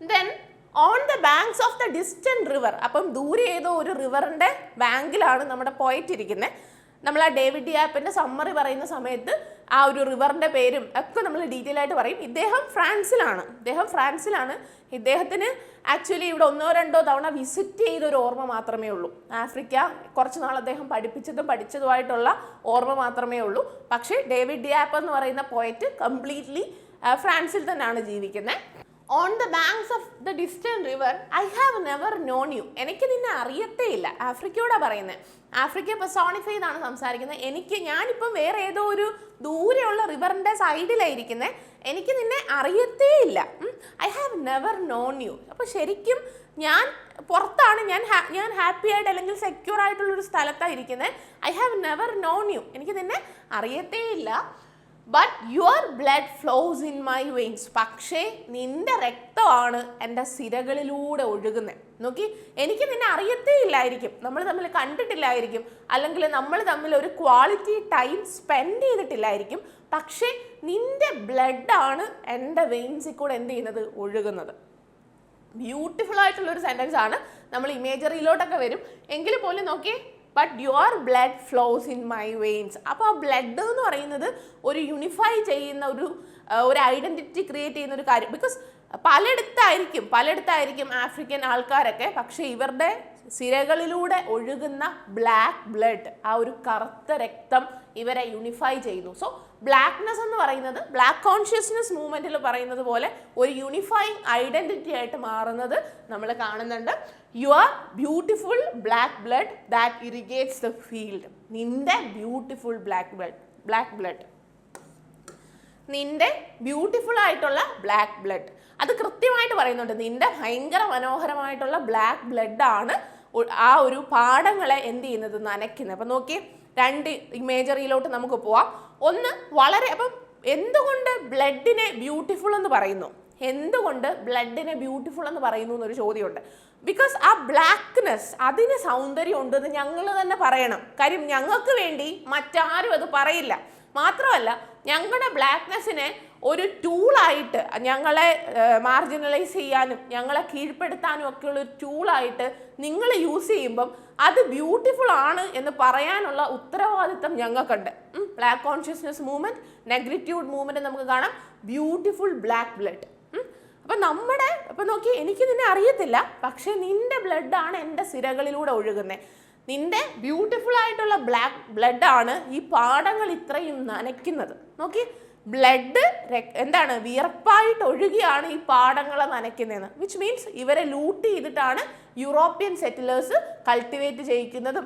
Then on the banks of the distant river. അപ്പം ദൂരെ ഏതോ ഒരു റിവറിൻ്റെ ബാങ്കിലാണ് നമ്മുടെ പോയറ്റ് ഇരിക്കുന്നത്. നമ്മൾ ആ ഡേവിഡ് ഡിയാപ്പിൻ്റെ സമ്മറി പറയുന്ന സമയത്ത് ആ ഒരു റിവറിൻ്റെ പേരും ഒക്കെ നമ്മൾ ഡീറ്റെയിൽ ആയിട്ട് പറയും. ഇദ്ദേഹം ഫ്രാൻസിലാണ്. ഇദ്ദേഹത്തിന് ആക്ച്വലി ഇവിടെ 1-2 തവണ വിസിറ്റ് ചെയ്തൊരു ഓർമ്മ മാത്രമേ ഉള്ളൂ. ആഫ്രിക്ക കുറച്ച് നാൾ അദ്ദേഹം പഠിച്ചതുമായിട്ടുള്ള ഓർമ്മ മാത്രമേ ഉള്ളൂ. പക്ഷേ ഡേവിഡ് ഡിയാപ്പ് എന്ന് പറയുന്ന പോയറ്റ് കംപ്ലീറ്റ്ലി ഫ്രാൻസിൽ തന്നെയാണ് ജീവിക്കുന്നത്. On the banks of the distant river I have never known you. എനിക്ക് നിന്നെ അറിയത്തേ ഇല്ല. ആഫ്രിക്കയോടാണ് പറയുന്നത്. ആഫ്രിക്ക പെർസോണിഫൈ ചെയ്താണ് സംസാരിക്കുന്നത്. ഞാനിപ്പം വേറെ ഏതോ ഒരു ദൂരെയുള്ള റിവറിൻ്റെ സൈഡിലായിരിക്കുന്നത്. എനിക്ക് നിന്നെ അറിയത്തേ ഇല്ല. I have never known you. അപ്പോൾ ശരിക്കും ഞാൻ പുറത്താണ്, ഞാൻ ഹാപ്പി ആയിട്ട് അല്ലെങ്കിൽ സെക്യൂർ ആയിട്ടുള്ളൊരു സ്ഥലത്താണ് ഇരിക്കുന്നത്. I have never known you. എനിക്ക് നിന്നെ അറിയത്തേ ഇല്ല. But your blood flows in my veins. പക്ഷേ നിന്റെ രക്തമാണ് എൻ്റെ സിരകളിലൂടെ ഒഴുകുന്നത്. നോക്കി, എനിക്ക് നിന്നെ അറിയത്തേ ഇല്ലായിരിക്കും, നമ്മൾ തമ്മിൽ കണ്ടിട്ടില്ലായിരിക്കും, അല്ലെങ്കിൽ നമ്മൾ തമ്മിൽ ഒരു ക്വാളിറ്റി ടൈം സ്പെൻഡ് ചെയ്തിട്ടില്ലായിരിക്കും. പക്ഷേ നിന്റെ ബ്ലഡാണ് എൻ്റെ വെയിൻസിൽ കൂടെ എന്ത് ചെയ്യുന്നത്? ഒഴുകുന്നത്. ബ്യൂട്ടിഫുൾ ആയിട്ടുള്ളൊരു സെൻറ്റൻസ് ആണ്. നമ്മൾ ഇമേജറിയിലോട്ടൊക്കെ വരും എങ്കിൽ പോലും നോക്കിയേ, but your blood flows in my veins. അപ്പോൾ ആ ബ്ലഡ് എന്ന് പറയുന്നത് ഒരു യൂണിഫൈ ചെയ്യുന്ന ഒരു ഐഡൻറ്റിറ്റി ക്രിയേറ്റ് ചെയ്യുന്ന ഒരു കാര്യം. ബിക്കോസ് പലയിടത്തായിരിക്കും ആഫ്രിക്കൻ ആൾക്കാരൊക്കെ, പക്ഷേ ഇവരുടെ സിരകളിലൂടെ ഒഴുകുന്ന ബ്ലാക്ക് ബ്ലഡ്, ആ ഒരു കറുത്ത രക്തം ഇവരെ യൂണിഫൈ ചെയ്യുന്നു. സോ ബ്ലാക്ക്നെസ് എന്ന് പറയുന്നത്, ബ്ലാക്ക് കോൺഷ്യസ്നെസ് മൂവ്മെൻറ്റിൽ പറയുന്നത് പോലെ ഒരു യൂണിഫൈങ് ഐഡൻറ്റിറ്റി ആയിട്ട് മാറുന്നത് നമ്മൾ കാണുന്നുണ്ട്. Your beautiful black blood that irrigates the field. നിന്റെ ബ്യൂട്ടിഫുൾ ബ്ലാക്ക് ബ്ലഡ്, നിന്റെ ബ്യൂട്ടിഫുൾ ആയിട്ടുള്ള ബ്ലാക്ക് ബ്ലഡ്, അത് കൃത്യമായിട്ട് പറയുന്നുണ്ട്. നിന്റെ ഭയങ്കര മനോഹരമായിട്ടുള്ള ബ്ലാക്ക് ബ്ലഡാണ് ആ ഒരു പാടങ്ങളെ എന്ത് ചെയ്യുന്നത്? നനയ്ക്കുന്നത്. അപ്പം നോക്കി, 2 ഇമേജറിയിലോട്ട് നമുക്ക് പോവാം. ഒന്ന് വളരെ, അപ്പം എന്തുകൊണ്ട് ബ്ലഡിനെ ബ്യൂട്ടിഫുൾ എന്ന് പറയുന്നു? എന്തുകൊണ്ട് ബ്ലഡിനെ ബ്യൂട്ടിഫുൾ എന്ന് പറയുന്നു എന്നൊരു ചോദ്യമുണ്ട്. ബിക്കോസ് ആ ബ്ലാക്ക്നെസ് അതിന് സൗന്ദര്യം ഉണ്ടെന്ന് ഞങ്ങൾ തന്നെ പറയണം. കാര്യം ഞങ്ങൾക്ക് വേണ്ടി മറ്റാരും അത് പറയില്ല. മാത്രമല്ല ഞങ്ങളുടെ ബ്ലാക്ക്നെസ്സിനെ ഒരു ടൂളായിട്ട്, ഞങ്ങളെ മാർജിനലൈസ് ചെയ്യാനും ഞങ്ങളെ കീഴ്പ്പെടുത്താനും ഒക്കെയുള്ള ഒരു ടൂളായിട്ട് നിങ്ങൾ യൂസ് ചെയ്യുമ്പം അത് ബ്യൂട്ടിഫുൾ ആണ് എന്ന് പറയാനുള്ള ഉത്തരവാദിത്തം ഞങ്ങൾക്കുണ്ട്. ബ്ലാക്ക് കോൺഷ്യസ്നെസ് മൂവ്മെന്റ്, നെഗ്രിറ്റ്യൂഡ് മൂവ്മെന്റ് നമുക്ക് കാണാം, ബ്യൂട്ടിഫുൾ ബ്ലാക്ക് ബ്ലഡ്. അപ്പം നോക്കി, എനിക്ക് നിന്നെ അറിയത്തില്ല, പക്ഷെ നിന്റെ ബ്ലഡാണ് എൻ്റെ സിരകളിലൂടെ ഒഴുകുന്നത്. നിന്റെ ബ്യൂട്ടിഫുൾ ആയിട്ടുള്ള ബ്ലാക്ക് ബ്ലഡാണ് ഈ പാടങ്ങൾ ഇത്രയും നനയ്ക്കുന്നത്. നോക്കി, ബ്ലഡ് എന്താണ്, വിയർപ്പായിട്ട് ഒഴുകിയാണ് ഈ പാടങ്ങളെ നനയ്ക്കുന്നതെന്ന്. വിച്ച് മീൻസ് ഇവരെ ലൂട്ട് ചെയ്തിട്ടാണ് യൂറോപ്യൻ സെറ്റിലേഴ്സ് കൾട്ടിവേറ്റ് ചെയ്യിക്കുന്നതും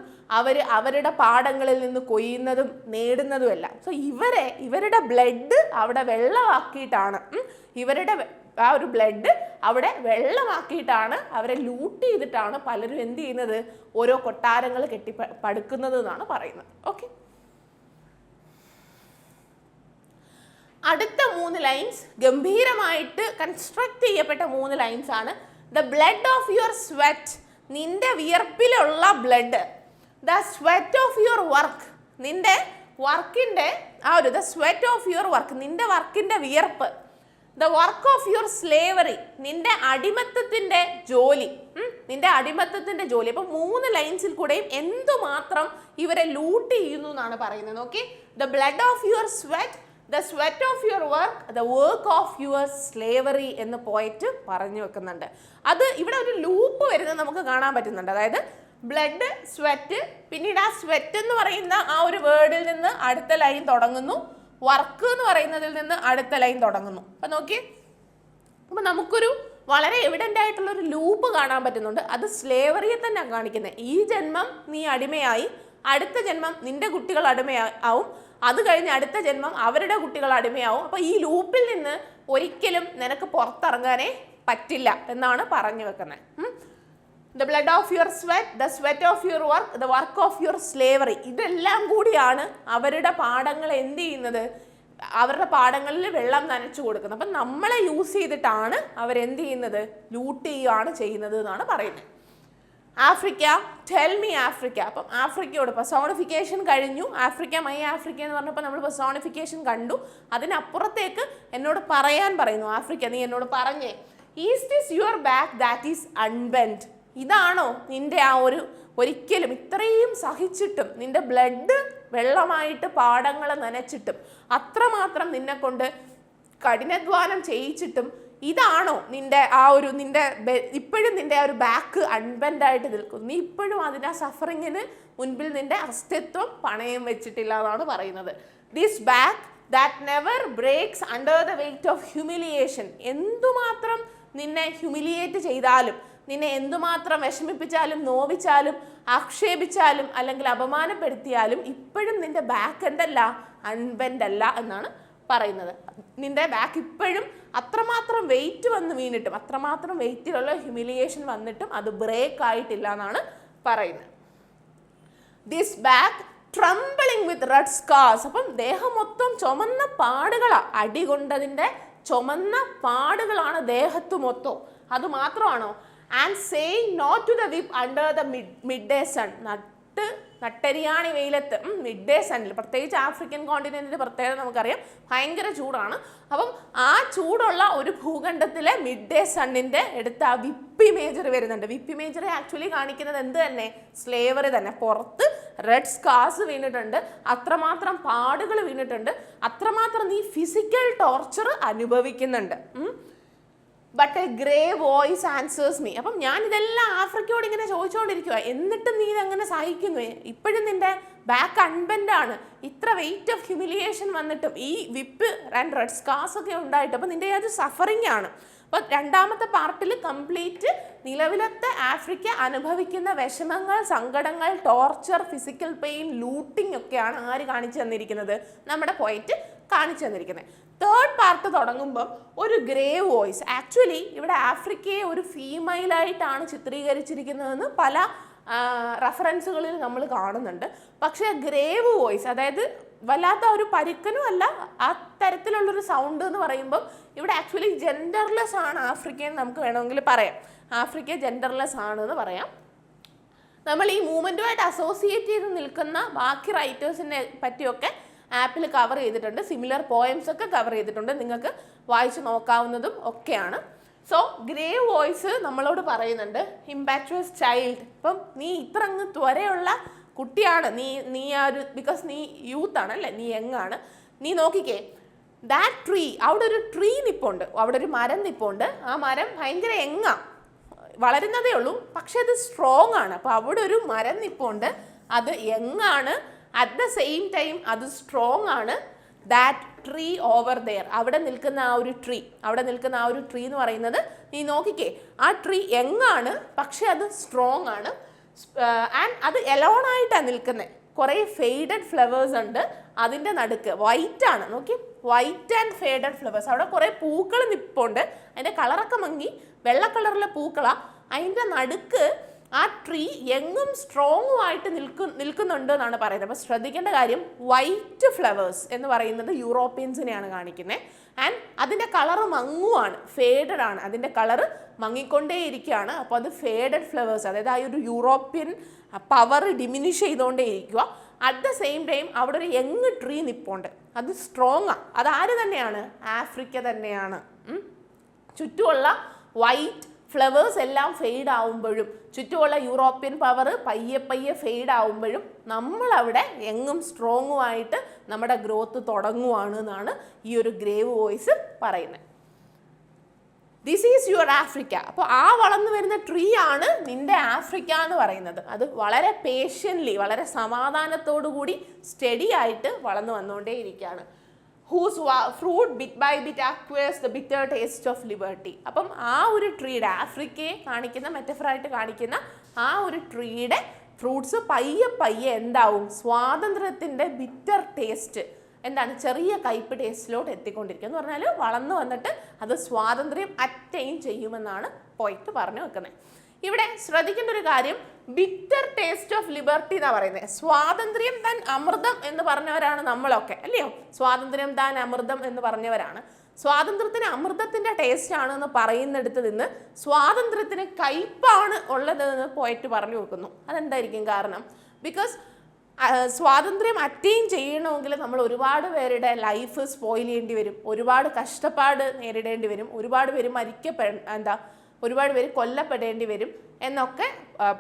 അവരുടെ പാടങ്ങളിൽ നിന്ന് കൊയ്യുന്നതും നേടുന്നതുമെല്ലാം. സോ ഇവരുടെ ബ്ലഡ് അവിടെ വെള്ളമാക്കിയിട്ടാണ്, ഇവരുടെ ആ ഒരു ബ്ലഡ് അവിടെ വെള്ളമാക്കിയിട്ടാണ്, അവരെ ലൂട്ട് ചെയ്തിട്ടാണ് പലരും എന്ത് ചെയ്യുന്നത്, ഓരോ കൊട്ടാരങ്ങൾ പടുക്കുന്നത് എന്നാണ് പറയുന്നത്. ഓക്കെ, അടുത്ത 3 ലൈൻസ് ഗംഭീരമായിട്ട് കൺസ്ട്രക്ട് ചെയ്യപ്പെട്ട 3 ലൈൻസ് ആണ്. The blood of your sweat, നിന്റെ വിയർപ്പിലുള്ള blood. The sweat of your work, നിന്റെ വർക്കിന്റെ the sweat of your work, നിന്റെ വർക്കിന്റെ വിയർപ്പ്. The work of your slavery, നിന്റെ അടിമത്തത്തിന്റെ ജോലി, നിന്റെ അടിമത്തത്തിന്റെ ജോലി. അപ്പൊ 3 ലൈൻസിൽ കൂടെയും എന്തുമാത്രം ഇവരെ ലൂട്ട് ചെയ്യുന്നു എന്നാണ് പറയുന്നത്. നോക്കി, the blood of your sweat, the sweat of your work, the work of your slavery എന്ന് പോയിട്ട് പറഞ്ഞു വെക്കുന്നുണ്ട്. അത് ഇവിടെ ഒരു ലൂപ്പ് വരുന്നത് നമുക്ക് കാണാൻ പറ്റുന്നുണ്ട്. അതായത് ബ്ലഡ്, സ്വെറ്റ്, പിന്നീട് ആ സ്വെറ്റ് എന്ന് പറയുന്ന ആ ഒരു വേർഡിൽ നിന്ന് അടുത്ത ലൈൻ തുടങ്ങുന്നു, വർക്ക് എന്ന് പറയുന്നതിൽ നിന്ന് അടുത്ത ലൈൻ തുടങ്ങുന്നു. അപ്പൊ നോക്കി, അപ്പൊ നമുക്കൊരു വളരെ എവിഡന്റ് ആയിട്ടുള്ള ഒരു ലൂപ്പ് കാണാൻ പറ്റുന്നുണ്ട്. അത് സ്ലേവറിയെ തന്നെ കാണിക്കുന്നത്. ഈ ജന്മം നീ അടിമയായി, അടുത്ത ജന്മം നിന്റെ കുട്ടികൾ അടിമയാവും, അത് കഴിഞ്ഞ് അടുത്ത ജന്മം അവരുടെ കുട്ടികൾ അടിമയാവും. അപ്പൊ ഈ ലൂപ്പിൽ നിന്ന് ഒരിക്കലും നിനക്ക് പുറത്തിറങ്ങാനേ പറ്റില്ല എന്നാണ് പറഞ്ഞു വെക്കുന്നത്. The blood of your sweat, the sweat of your work, the work of your slavery. ഇതെല്ലാം കൂടിയാണ് അവരുടെ പാടങ്ങൾ എന്ത് ചെയ്യുന്നത്, അവരുടെ പാടങ്ങളിൽ വെള്ളം നനച്ചു കൊടുക്കുന്നത്. അപ്പം നമ്മളെ യൂസ് ചെയ്തിട്ടാണ് അവരെന്ത് ചെയ്യുന്നത്, ലൂട്ട് ചെയ്യുകയാണ് ചെയ്യുന്നത് എന്നാണ് പറയുന്നത്. Africa, tell me Africa. അപ്പം ആഫ്രിക്കയോട് പെർസോണിഫിക്കേഷൻ കഴിഞ്ഞു. ആഫ്രിക്ക, മൈ ആഫ്രിക്ക എന്ന് പറഞ്ഞപ്പോൾ നമ്മൾ പെർസോണിഫിക്കേഷൻ കണ്ടു. അതിനപ്പുറത്തേക്ക് എന്നോട് പറയാൻ പറയുന്നു. ആഫ്രിക്ക, നീ എന്നോട് പറഞ്ഞേ, is this your back that is unbent. ഇതാണോ നിന്റെ ആ ഒരിക്കലും ഇത്രയും സഹിച്ചിട്ടും, നിന്റെ ബ്ലഡ് വെള്ളമായിട്ട് പാടങ്ങളെ നനച്ചിട്ടും, അത്രമാത്രം നിന്നെ കൊണ്ട് കഠിനാധ്വാനം ചെയ്യിച്ചിട്ടും, ഇതാണോ നിന്റെ ആ ഇപ്പോഴും നിന്റെ ആ ഒരു ബാക്ക് അൺബെൻഡായിട്ട് നിൽക്കും. നീ ഇപ്പോഴും അതിൻ്റെ ആ സഫറിങ്ങിന് മുൻപിൽ നിന്റെ അസ്തിത്വം പണയം വെച്ചിട്ടില്ല എന്നാണ് പറയുന്നത്. This back that never breaks under the weight of humiliation. എന്തുമാത്രം നിന്നെ ഹ്യൂമിലിയേറ്റ് ചെയ്താലും, നിന്നെ എന്തുമാത്രം വിഷമിപ്പിച്ചാലും, നോവിച്ചാലും, ആക്ഷേപിച്ചാലും, അല്ലെങ്കിൽ അപമാനപ്പെടുത്തിയാലും, ഇപ്പോഴും നിന്റെ ബാക്ക് എന്തല്ല, അൺബെൻഡ് അല്ല എന്നാണ് പറയുന്നത്. നിന്റെ ബാക്ക് ഇപ്പോഴും അത്രമാത്രം വെയിറ്റ് വന്ന് വീണിട്ടും, അത്രമാത്രം വെയിറ്റിലുള്ള ഹ്യൂമിലിയേഷൻ വന്നിട്ടും അത് ബ്രേക്ക് ആയിട്ടില്ല എന്നാണ് പറയുന്നത്. This back trembling with red scars. അപ്പം ദേഹം മൊത്തം ചുമന്ന പാടുകളാണ്, അടികൊണ്ടതിൻ്റെ ചുമന്ന പാടുകളാണ് ദേഹത്ത് മൊത്തം. അത് മാത്രമാണോ? And saying not to the whip under the mid day sun. നട്ടരിയാണി വെയിലത്ത്, മിഡ് ഡേ സണ്ണിൽ, പ്രത്യേകിച്ച് ആഫ്രിക്കൻ കോണ്ടിനെന്റിന്റെ പ്രത്യേകത നമുക്കറിയാം, ഭയങ്കര ചൂടാണ്. അപ്പം ആ ചൂടുള്ള ഒരു ഭൂഖണ്ഡത്തിലെ മിഡ് ഡേ സണ്ണിന്റെ അടുത്ത് ആ വിപ്പ് ഇമേജറി വരുന്നുണ്ട്. വിപ്പ് ഇമേജറി ആക്ച്വലി കാണിക്കുന്നത് എന്ത് തന്നെ, സ്ലേവറി തന്നെ. പുറത്ത് റെഡ് സ്കാർസ് വീണിട്ടുണ്ട്, അത്രമാത്രം പാടുകൾ വീണിട്ടുണ്ട്, അത്രമാത്രം നീ ഫിസിക്കൽ ടോർച്ചർ അനുഭവിക്കുന്നുണ്ട്. But A grey voice answers me. അപ്പം ഞാൻ ഇതെല്ലാം ആഫ്രിക്കയോട് ഇങ്ങനെ ചോദിച്ചുകൊണ്ടിരിക്കുക, എന്നിട്ടും നീ ഇതങ്ങനെ സഹിക്കുന്നു. ഇപ്പോഴും നിന്റെ ബാക്ക് അൺബെൻഡാണ്, ഇത്ര വെയിറ്റ് ഓഫ് ഹ്യൂമിലിയേഷൻ വന്നിട്ടും, ഈ വിപ്പ് ആൻഡ് റെഡ് സ്കാർസ് ഒക്കെ ഉണ്ടായിട്ട്, അപ്പം നിന്റെ അത് സഫറിങ് ആണ്. അപ്പോൾ രണ്ടാമത്തെ പാർട്ടിൽ കംപ്ലീറ്റ് നിലവിലത്തെ ആഫ്രിക്ക അനുഭവിക്കുന്ന വിഷമങ്ങൾ, സങ്കടങ്ങൾ, ടോർച്ചർ, ഫിസിക്കൽ പെയിൻ, ലൂട്ടിംഗ് ഒക്കെയാണ് ആര് കാണിച്ചു തന്നിരിക്കുന്നത്, നമ്മുടെ പോയിന്റ് കാണിച്ചു തന്നിരിക്കുന്നത്. തേർഡ് പാർട്ട് തുടങ്ങുമ്പം ഒരു ഗ്രേ വോയിസ്. ആക്ച്വലി ഇവിടെ ആഫ്രിക്കയെ ഒരു ഫീമെയിലായിട്ടാണ് ചിത്രീകരിച്ചിരിക്കുന്നതെന്ന് പല റെഫറൻസുകളിൽ നമ്മൾ കാണുന്നുണ്ട്. പക്ഷേ ഗ്രേവ് വോയിസ്, അതായത് വല്ലാത്ത ഒരു പരുക്കനും അല്ല, ആ തരത്തിലുള്ളൊരു സൗണ്ട് എന്ന് പറയുമ്പം ഇവിടെ ആക്ച്വലി ജെൻഡർലെസ് ആണ് ആഫ്രിക്ക എന്ന് നമുക്ക് വേണമെങ്കിൽ പറയാം. ആഫ്രിക്ക ജെൻഡർലെസ് ആണ് എന്ന് പറയാം. നമ്മൾ ഈ മൂവ്മെൻറ്റുമായിട്ട് അസോസിയേറ്റ് ചെയ്ത് നിൽക്കുന്ന ബാക്കി റൈറ്റേഴ്സിനെ പറ്റിയൊക്കെ ആപ്പിൽ കവർ ചെയ്തിട്ടുണ്ട്. സിമിലർ പോയംസ് ഒക്കെ കവർ ചെയ്തിട്ടുണ്ട്, നിങ്ങൾക്ക് വായിച്ച് നോക്കാവുന്നതും ഒക്കെയാണ്. സോ ഗ്രേവ് വോയിസ് നമ്മളോട് പറയുന്നുണ്ട്, ഇംപാച്വസ് ചൈൽഡ്, ഇപ്പം നീ ഇത്ര അങ്ങ് ത്വരയുള്ള കുട്ടിയാണ്, നീ ആ ഒരു ബിക്കോസ് നീ യൂത്ത് ആണ് അല്ലേ, നീ യങ്ങാണ്, നീ നോക്കിക്കേ ദാറ്റ് ട്രീ, അവിടെ ഒരു ട്രീ നിപ്പുണ്ട്, അവിടെ ഒരു മരം നിപ്പുണ്ട്, ആ മരം ഭയങ്കര യങ്ങാ, വളരുന്നതേ ഉള്ളൂ, പക്ഷെ അത് സ്ട്രോങ് ആണ്. അപ്പോൾ അവിടെ ഒരു മരം നിപ്പുണ്ട്, അത് യങ്ങാണ്, അറ്റ് ദ സെയിം ടൈം അത് സ്ട്രോങ് ആണ്. ദാറ്റ് ട്രീ ഓവർ ദെയർ, അവിടെ നിൽക്കുന്ന ആ ഒരു ട്രീ, അവിടെ നിൽക്കുന്ന ആ ഒരു ട്രീ എന്ന് പറയുന്നത് നീ നോക്കിക്കേ, ആ ട്രീ യങ്ങാണ് പക്ഷെ അത് സ്ട്രോങ് ആണ്. ആൻഡ് അത് എലോണായിട്ടാണ് നിൽക്കുന്നത്, കുറേ ഫെയ്ഡഡ് ഫ്ലവേഴ്സ് ഉണ്ട് അതിൻ്റെ നടുക്ക്, വൈറ്റ് ആണ്, നോക്കി വൈറ്റ് ആൻഡ് ഫെയ്ഡഡ് ഫ്ലവേഴ്സ്, അവിടെ കുറേ പൂക്കൾ നിൽപ്പുണ്ട്, അതിൻ്റെ കളറൊക്കെ മങ്ങി വെള്ള കളറിലെ പൂക്കളാണ്, അതിൻ്റെ നടുക്ക് ആ ട്രീ യങ്ങും സ്ട്രോങ്ങും ആയിട്ട് നിൽക്കുന്നുണ്ട് എന്നാണ് പറയുന്നത്. അപ്പോൾ ശ്രദ്ധിക്കേണ്ട കാര്യം, വൈറ്റ് ഫ്ലവേഴ്സ് എന്ന് പറയുന്നത് യൂറോപ്യൻസിനെയാണ് കാണിക്കുന്നത്. ആൻഡ് അതിൻ്റെ കളറ് മങ്ങുവാണ്, ഫേഡഡ് ആണ്, അതിൻ്റെ കളറ് മങ്ങിക്കൊണ്ടേയിരിക്കുകയാണ്. അപ്പോൾ അത് ഫേഡഡ് ഫ്ലവേഴ്സ്, അതായത് ആ ഒരു യൂറോപ്യൻ പവർ ഡിമിനിഷ് ചെയ്തുകൊണ്ടേ ഇരിക്കുക. അറ്റ് ദ സെയിം ടൈം അവിടെ ഒരു യങ് ട്രീ നിപ്പുണ്ട്, അത് സ്ട്രോങ് ആണ്. അത് ആര് തന്നെയാണ്? ആഫ്രിക്ക തന്നെയാണ്. ചുറ്റുമുള്ള വൈറ്റ് ഫ്ലവേഴ്സ് എല്ലാം ഫെയ്ഡ് ആവുമ്പോഴും, ചുറ്റുമുള്ള യൂറോപ്യൻ പവർ പയ്യെ പയ്യെ ഫെയ്ഡ് ആവുമ്പോഴും നമ്മളവിടെ യങ്ങും സ്ട്രോങ്ങും ആയിട്ട് നമ്മുടെ ഗ്രോത്ത് തുടങ്ങുവാണ് എന്നാണ് ഈ ഒരു ഗ്രേവ് വോയിസ് പറയുന്നത്. This is your Africa. അപ്പോൾ ആ വളർന്നു വരുന്ന ട്രീ ആണ് നിന്റെ ആഫ്രിക്ക എന്ന് പറയുന്നത്. അത് വളരെ പേഷ്യൻ്റ്ലി, വളരെ സമാധാനത്തോടു കൂടി സ്റ്റഡി ആയിട്ട് വളർന്നു വന്നുകൊണ്ടേയിരിക്കുകയാണ്. whose fruit bit by bit acquires the bitter taste of liberty. അപ്പം ആ ഒരു ട്രീയുടെ, ആഫ്രിക്കയെ കാണിക്കുന്ന മെറ്റഫറായിട്ട് കാണിക്കുന്ന ആ ഒരു ട്രീയുടെ ഫ്രൂട്ട്സ് പയ്യെ പയ്യെ എന്താവും? സ്വാതന്ത്ര്യത്തിൻ്റെ ബിറ്റർ ടേസ്റ്റ്, എന്താണ്, ചെറിയ കയ്പ് ടേസ്റ്റിലോട്ട് എത്തിക്കൊണ്ടിരിക്കുക എന്ന് പറഞ്ഞാൽ വളർന്നു വന്നിട്ട് അത് സ്വാതന്ത്ര്യം അറ്റൈൻ ചെയ്യുമെന്നാണ് പോയിറ്റ് പറഞ്ഞു വെക്കുന്നത്. ഇവിടെ ശ്രദ്ധിക്കേണ്ട ഒരു കാര്യം, ബിറ്റർ ടേസ്റ്റ് ഓഫ് ലിബർട്ടി എന്നാണ് പറയുന്നത്. സ്വാതന്ത്ര്യം താൻ അമൃതം എന്ന് പറഞ്ഞവരാണ് നമ്മളൊക്കെ, അല്ലയോ? സ്വാതന്ത്ര്യം താൻ അമൃതം എന്ന് പറഞ്ഞവരാണ്. സ്വാതന്ത്ര്യത്തിന് അമൃതത്തിൻ്റെ ടേസ്റ്റ് ആണെന്ന് പറയുന്നിടത്ത് നിന്ന് സ്വാതന്ത്ര്യത്തിന് കയ്പാണ് ഉള്ളതെന്ന് പോയിട്ട് പറഞ്ഞു വെക്കുന്നു. അതെന്തായിരിക്കും കാരണം? ബിക്കോസ് സ്വാതന്ത്ര്യം അറ്റൈൻ ചെയ്യണമെങ്കിൽ നമ്മൾ ഒരുപാട് പേരുടെ ലൈഫ് സ്പോയിൽ ചെയ്യേണ്ടി വരും, ഒരുപാട് കഷ്ടപ്പാട് നേരിടേണ്ടി വരും, ഒരുപാട് പേര് ഒരുപാട് പേര് കൊല്ലപ്പെടേണ്ടി വരും എന്നൊക്കെ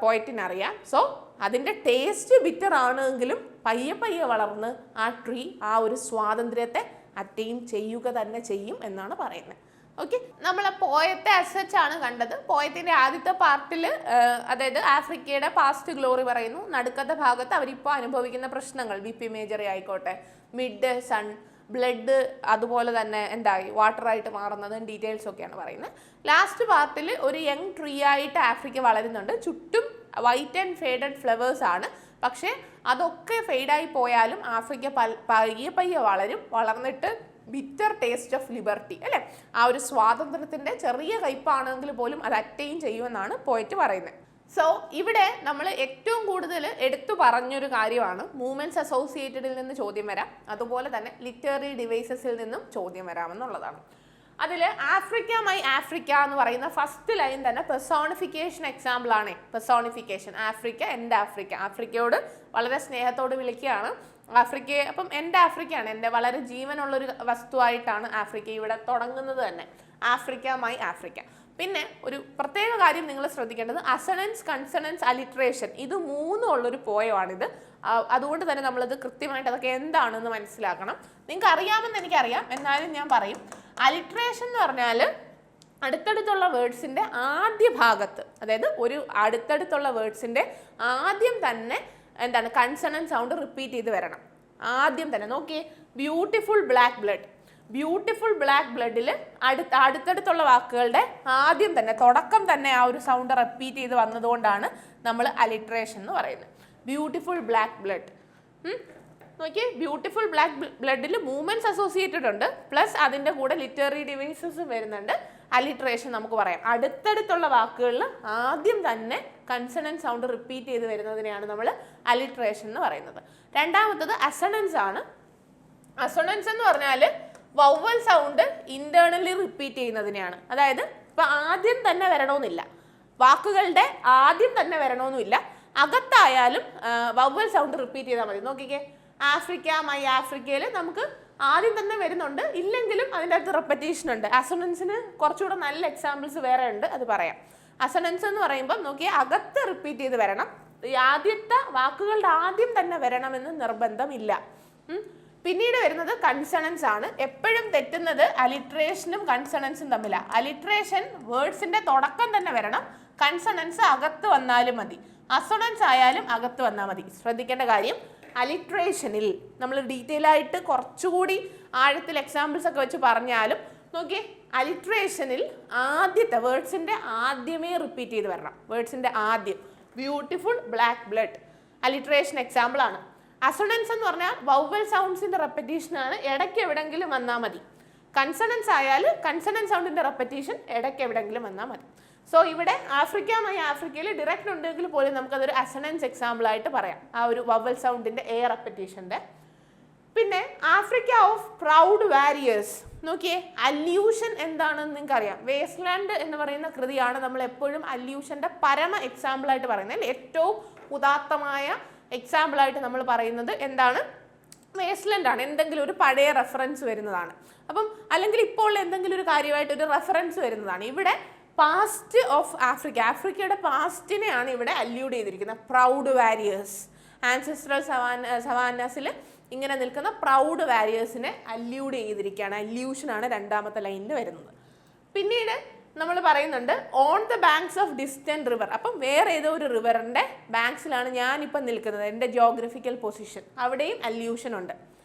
പോയിട്ടിനറിയാം. സോ അതിൻ്റെ ടേസ്റ്റ് ബിറ്റർ ആണെങ്കിലും പയ്യെ പയ്യെ വളർന്ന് ആ ട്രീ ആ ഒരു സ്വാതന്ത്ര്യത്തെ അറ്റൈൻ ചെയ്യുക തന്നെ ചെയ്യും എന്നാണ് പറയുന്നത്. ഓക്കെ, നമ്മൾ പോയത്തെ അസച്ചാണ് കണ്ടത്. പോയത്തിൻ്റെ ആദ്യത്തെ പാർട്ടിൽ അതായത് ആഫ്രിക്കയുടെ പാസ്റ്റ് ഗ്ലോറി പറയുന്നു. നടുക്കത്തെ ഭാഗത്ത് അവരിപ്പോൾ അനുഭവിക്കുന്ന പ്രശ്നങ്ങൾ, BP മേജറി ആയിക്കോട്ടെ, മിഡ് സൺ, ബ്ലഡ്, അതുപോലെ തന്നെ എന്തായി വാട്ടറായിട്ട് മാറുന്നതും ഡീറ്റെയിൽസ് ഒക്കെയാണ് പറയുന്നത്. ലാസ്റ്റ് പാർട്ടിൽ ഒരു യങ് ട്രീ ആയിട്ട് ആഫ്രിക്ക വളരുന്നുണ്ട്. ചുറ്റും വൈറ്റ് ആൻഡ് ഫേഡഡ് ഫ്ലവേഴ്സ് ആണ്. പക്ഷേ അതൊക്കെ ഫെയ്ഡായി പോയാലും ആഫ്രിക്ക പയ്യെ പയ്യെ വളർന്നിട്ട് ബിറ്റർ ടേസ്റ്റ് ഓഫ് ലിബർട്ടി, അല്ലേ, ആ ഒരു സ്വാതന്ത്ര്യത്തിൻ്റെ ചെറിയ കയ്പാണെങ്കിൽ പോലും അത് അറ്റൈൻ ചെയ്യുമെന്നാണ് പോയിട്ട് പറയുന്നത്. സോ ഇവിടെ നമ്മൾ ഏറ്റവും കൂടുതൽ എടുത്തു പറഞ്ഞൊരു കാര്യമാണ് മൂവ്മെൻറ്റ്സ് അസോസിയേറ്റഡിൽ നിന്ന് ചോദ്യം വരാം, അതുപോലെ തന്നെ ലിറ്റററി ഡിവൈസസിൽ നിന്നും ചോദ്യം വരാമെന്നുള്ളതാണ്. അതിൽ ആഫ്രിക്ക മൈ ആഫ്രിക്ക എന്ന് പറയുന്ന ഫസ്റ്റ് ലൈൻ തന്നെ പെർസോണിഫിക്കേഷൻ എക്സാമ്പിൾ ആണ്. പെർസോണിഫിക്കേഷൻ, ആഫ്രിക്ക, എൻ്റെ ആഫ്രിക്ക, ആഫ്രിക്കയോട് വളരെ സ്നേഹത്തോട് വിളിക്കുകയാണ് ആഫ്രിക്കയെ. അപ്പം എൻ്റെ ആഫ്രിക്കയാണ്, എൻ്റെ വളരെ ജീവനുള്ളൊരു വസ്തുവായിട്ടാണ് ആഫ്രിക്ക ഇവിടെ തുടങ്ങുന്നത് തന്നെ. Africa my Africa. പിന്നെ ഒരു പ്രത്യേക കാര്യം നിങ്ങൾ ശ്രദ്ധിക്കേണ്ടത്, അസണൻസ്, കൺസണൻസ്, അലിട്രേഷൻ, ഇത് മൂന്നും ഉള്ളൊരു പോയമാണിത്. അതുകൊണ്ട് തന്നെ നമ്മളത് കൃത്യമായിട്ട് അതൊക്കെ എന്താണെന്ന് മനസ്സിലാക്കണം. നിങ്ങൾക്ക് അറിയാമെന്ന് എനിക്കറിയാം, എന്നാലും ഞാൻ പറയും. അലിട്രേഷൻ എന്ന് പറഞ്ഞാൽ അടുത്തടുത്തുള്ള വേർഡ്സിൻ്റെ ആദ്യ ഭാഗത്ത്, അതായത് ഒരു അടുത്തടുത്തുള്ള വേർഡ്സിൻ്റെ ആദ്യം തന്നെ എന്താണ്, കൺസണൻറ്റ് സൗണ്ട് റിപ്പീറ്റ് ചെയ്ത് വരണം ആദ്യം തന്നെ. നോക്കിയേ, beautiful black blood, beautiful black ബ്ലഡിൽ അടുത്തടുത്തുള്ള വാക്കുകളുടെ ആദ്യം തന്നെ, തുടക്കം തന്നെ ആ ഒരു സൗണ്ട് റിപ്പീറ്റ് ചെയ്ത് വന്നതുകൊണ്ടാണ് നമ്മൾ അലിട്രേഷൻ എന്ന് പറയുന്നത്. ബ്യൂട്ടിഫുൾ ബ്ലാക്ക് ബ്ലഡ്, നോക്കിയേ, ബ്യൂട്ടിഫുൾ ബ്ലാക്ക് ബ്ലഡിൽ മൂവ്മെൻറ്റ്സ് അസോസിയേറ്റഡ് ഉണ്ട്, പ്ലസ് അതിൻ്റെ കൂടെ ലിറ്റററി ഡിവൈസസും വരുന്നുണ്ട്. അലിട്രേഷൻ നമുക്ക് പറയാം, അടുത്തടുത്തുള്ള വാക്കുകളിൽ ആദ്യം തന്നെ കൺസണൻറ്റ് സൗണ്ട് റിപ്പീറ്റ് ചെയ്ത് വരുന്നതിനെയാണ് നമ്മൾ അലിട്രേഷൻ എന്ന് പറയുന്നത്. രണ്ടാമത്തത് അസണൻസ് ആണ്. അസൊണൻസ് എന്ന് പറഞ്ഞാൽ വവ്വൽ സൗണ്ട് ഇന്റേണലി റിപ്പീറ്റ് ചെയ്യുന്നതിനെയാണ്. അതായത് ഇപ്പൊ ആദ്യം തന്നെ വരണമെന്നില്ല, വാക്കുകളുടെ ആദ്യം തന്നെ വരണമെന്നില്ല, അകത്തായാലും വവ്വൽ സൗണ്ട് റിപ്പീറ്റ് ചെയ്താൽ മതി. നോക്കിക്കേ, ആഫ്രിക്ക, മൈ ആഫ്രിക്കയിൽ നമുക്ക് ആദ്യം തന്നെ വരുന്നുണ്ട്, ഇല്ലെങ്കിലും അതിൻ്റെ അകത്ത് റെപ്പറ്റീഷൻ ഉണ്ട്. അസൊണൻസിന് കുറച്ചുകൂടെ നല്ല എക്സാമ്പിൾസ് വേറെ ഉണ്ട്, അത് പറയാം. അസൊണൻസ് എന്ന് പറയുമ്പോൾ നോക്കിയാൽ അകത്ത് റിപ്പീറ്റ് ചെയ്ത് വരണം, ആദ്യത്തെ വാക്കുകളുടെ ആദ്യം തന്നെ വരണമെന്ന് നിർബന്ധമില്ല. പിന്നീട് വരുന്നത് കൺസണൻസ് ആണ്. എപ്പോഴും തെറ്റുന്നത് അലിട്രേഷനും കൺസണൻസും തമ്മിലാണ്. അലിട്രേഷൻ വേർഡ്സിന്റെ തുടക്കം തന്നെ വരണം, കൺസണൻസ് അകത്ത് വന്നാലും മതി. അസൊണൻസ് ആയാലും അകത്ത് വന്നാൽ മതി. ശ്രദ്ധിക്കേണ്ട കാര്യം, അലിട്രേഷനിൽ നമ്മൾ ഡീറ്റെയിൽ ആയിട്ട് കുറച്ചുകൂടി ആഴത്തിൽ എക്സാമ്പിൾസ് ഒക്കെ വെച്ച് പറഞ്ഞാലും നോക്കിയേ, അലിട്രേഷനിൽ ആദ്യത്തെ വേർഡ്സിന്റെ ആദ്യമേ റിപ്പീറ്റ് ചെയ്ത് വരണം. വേർഡ്സിന്റെ ആദ്യം, beautiful, black blood alliteration example ആണ്. അസൊണൻസ് എന്ന് പറഞ്ഞാൽ വവ്വൽ സൗണ്ട്സിന്റെ റെപ്പറ്റീഷൻ ആണ്, ഇടയ്ക്ക് എവിടെങ്കിലും വന്നാൽ മതി. കൺസണൻസ് ആയാൽ കൺസണൻസ് സൗണ്ടിന്റെ റെപ്പറ്റീഷൻ ഇടയ്ക്ക് എവിടെങ്കിലും വന്നാൽ മതി. സോ ഇവിടെ ആഫ്രിക്ക, മൈ ആഫ്രിക്കയിൽ ഡിറക്റ്റ് ഉണ്ടെങ്കിൽ പോലും നമുക്കതൊരു അസൊണൻസ് എക്സാമ്പിൾ ആയിട്ട് പറയാം, ആ ഒരു വവ്വൽ സൗണ്ടിന്റെ എ റെപ്പറ്റീഷന്റെ. പിന്നെ ആഫ്രിക്ക ഓഫ് പ്രൗഡ് വാരിയേഴ്സ്, നോക്കിയേ, അല്യൂഷൻ എന്താണെന്ന് നിങ്ങൾക്ക് അറിയാം. വേസ്റ്റ്ലാൻഡ് എന്ന് പറയുന്ന കൃതിയാണ് നമ്മൾ എപ്പോഴും അല്യൂഷന്റെ പരമ എക്സാമ്പിൾ ആയിട്ട് പറയുന്നത്. ഏറ്റവും ഉദാത്തമായ എക്സാമ്പിൾ ആയിട്ട് നമ്മൾ പറയുന്നത് എന്താണ്? വേസ്റ്റ്ലാൻഡ് ആണ്. എന്തെങ്കിലും ഒരു പഴയ റെഫറൻസ് വരുന്നതാണ്. അപ്പം അല്ലെങ്കിൽ ഇപ്പോൾ എന്തെങ്കിലും ഒരു കാര്യമായിട്ട് ഒരു റെഫറൻസ് വരുന്നതാണ്. ഇവിടെ പാസ്റ്റ് ഓഫ് ആഫ്രിക്ക, ആഫ്രിക്കയുടെ പാസ്റ്റിനെയാണ് ഇവിടെ അല്യൂഡ് ചെയ്തിരിക്കുന്നത്. പ്രൗഡ് വാരിയേഴ്സ്, ആൻസെസ്ട്രൽ സവാനാസിൽ ഇങ്ങനെ നിൽക്കുന്ന പ്രൗഡ് വാരിയേഴ്സിനെ അല്യൂഡ് ചെയ്തിരിക്കുകയാണ്. അല്യൂഷനാണ് രണ്ടാമത്തെ ലൈനിൽ വരുന്നത്. പിന്നീട് നമ്മൾ പറയുന്നുണ്ട് on the banks of distant river. അപ്പം വേറെ ഏതോ ഒരു റിവറിൻ്റെ ബാങ്ക്സിലാണ് ഞാനിപ്പം നിൽക്കുന്നത്, എൻ്റെ ജിയോഗ്രഫിക്കൽ പൊസിഷൻ, അവിടെയും അല്യൂഷൻ ഉണ്ട്.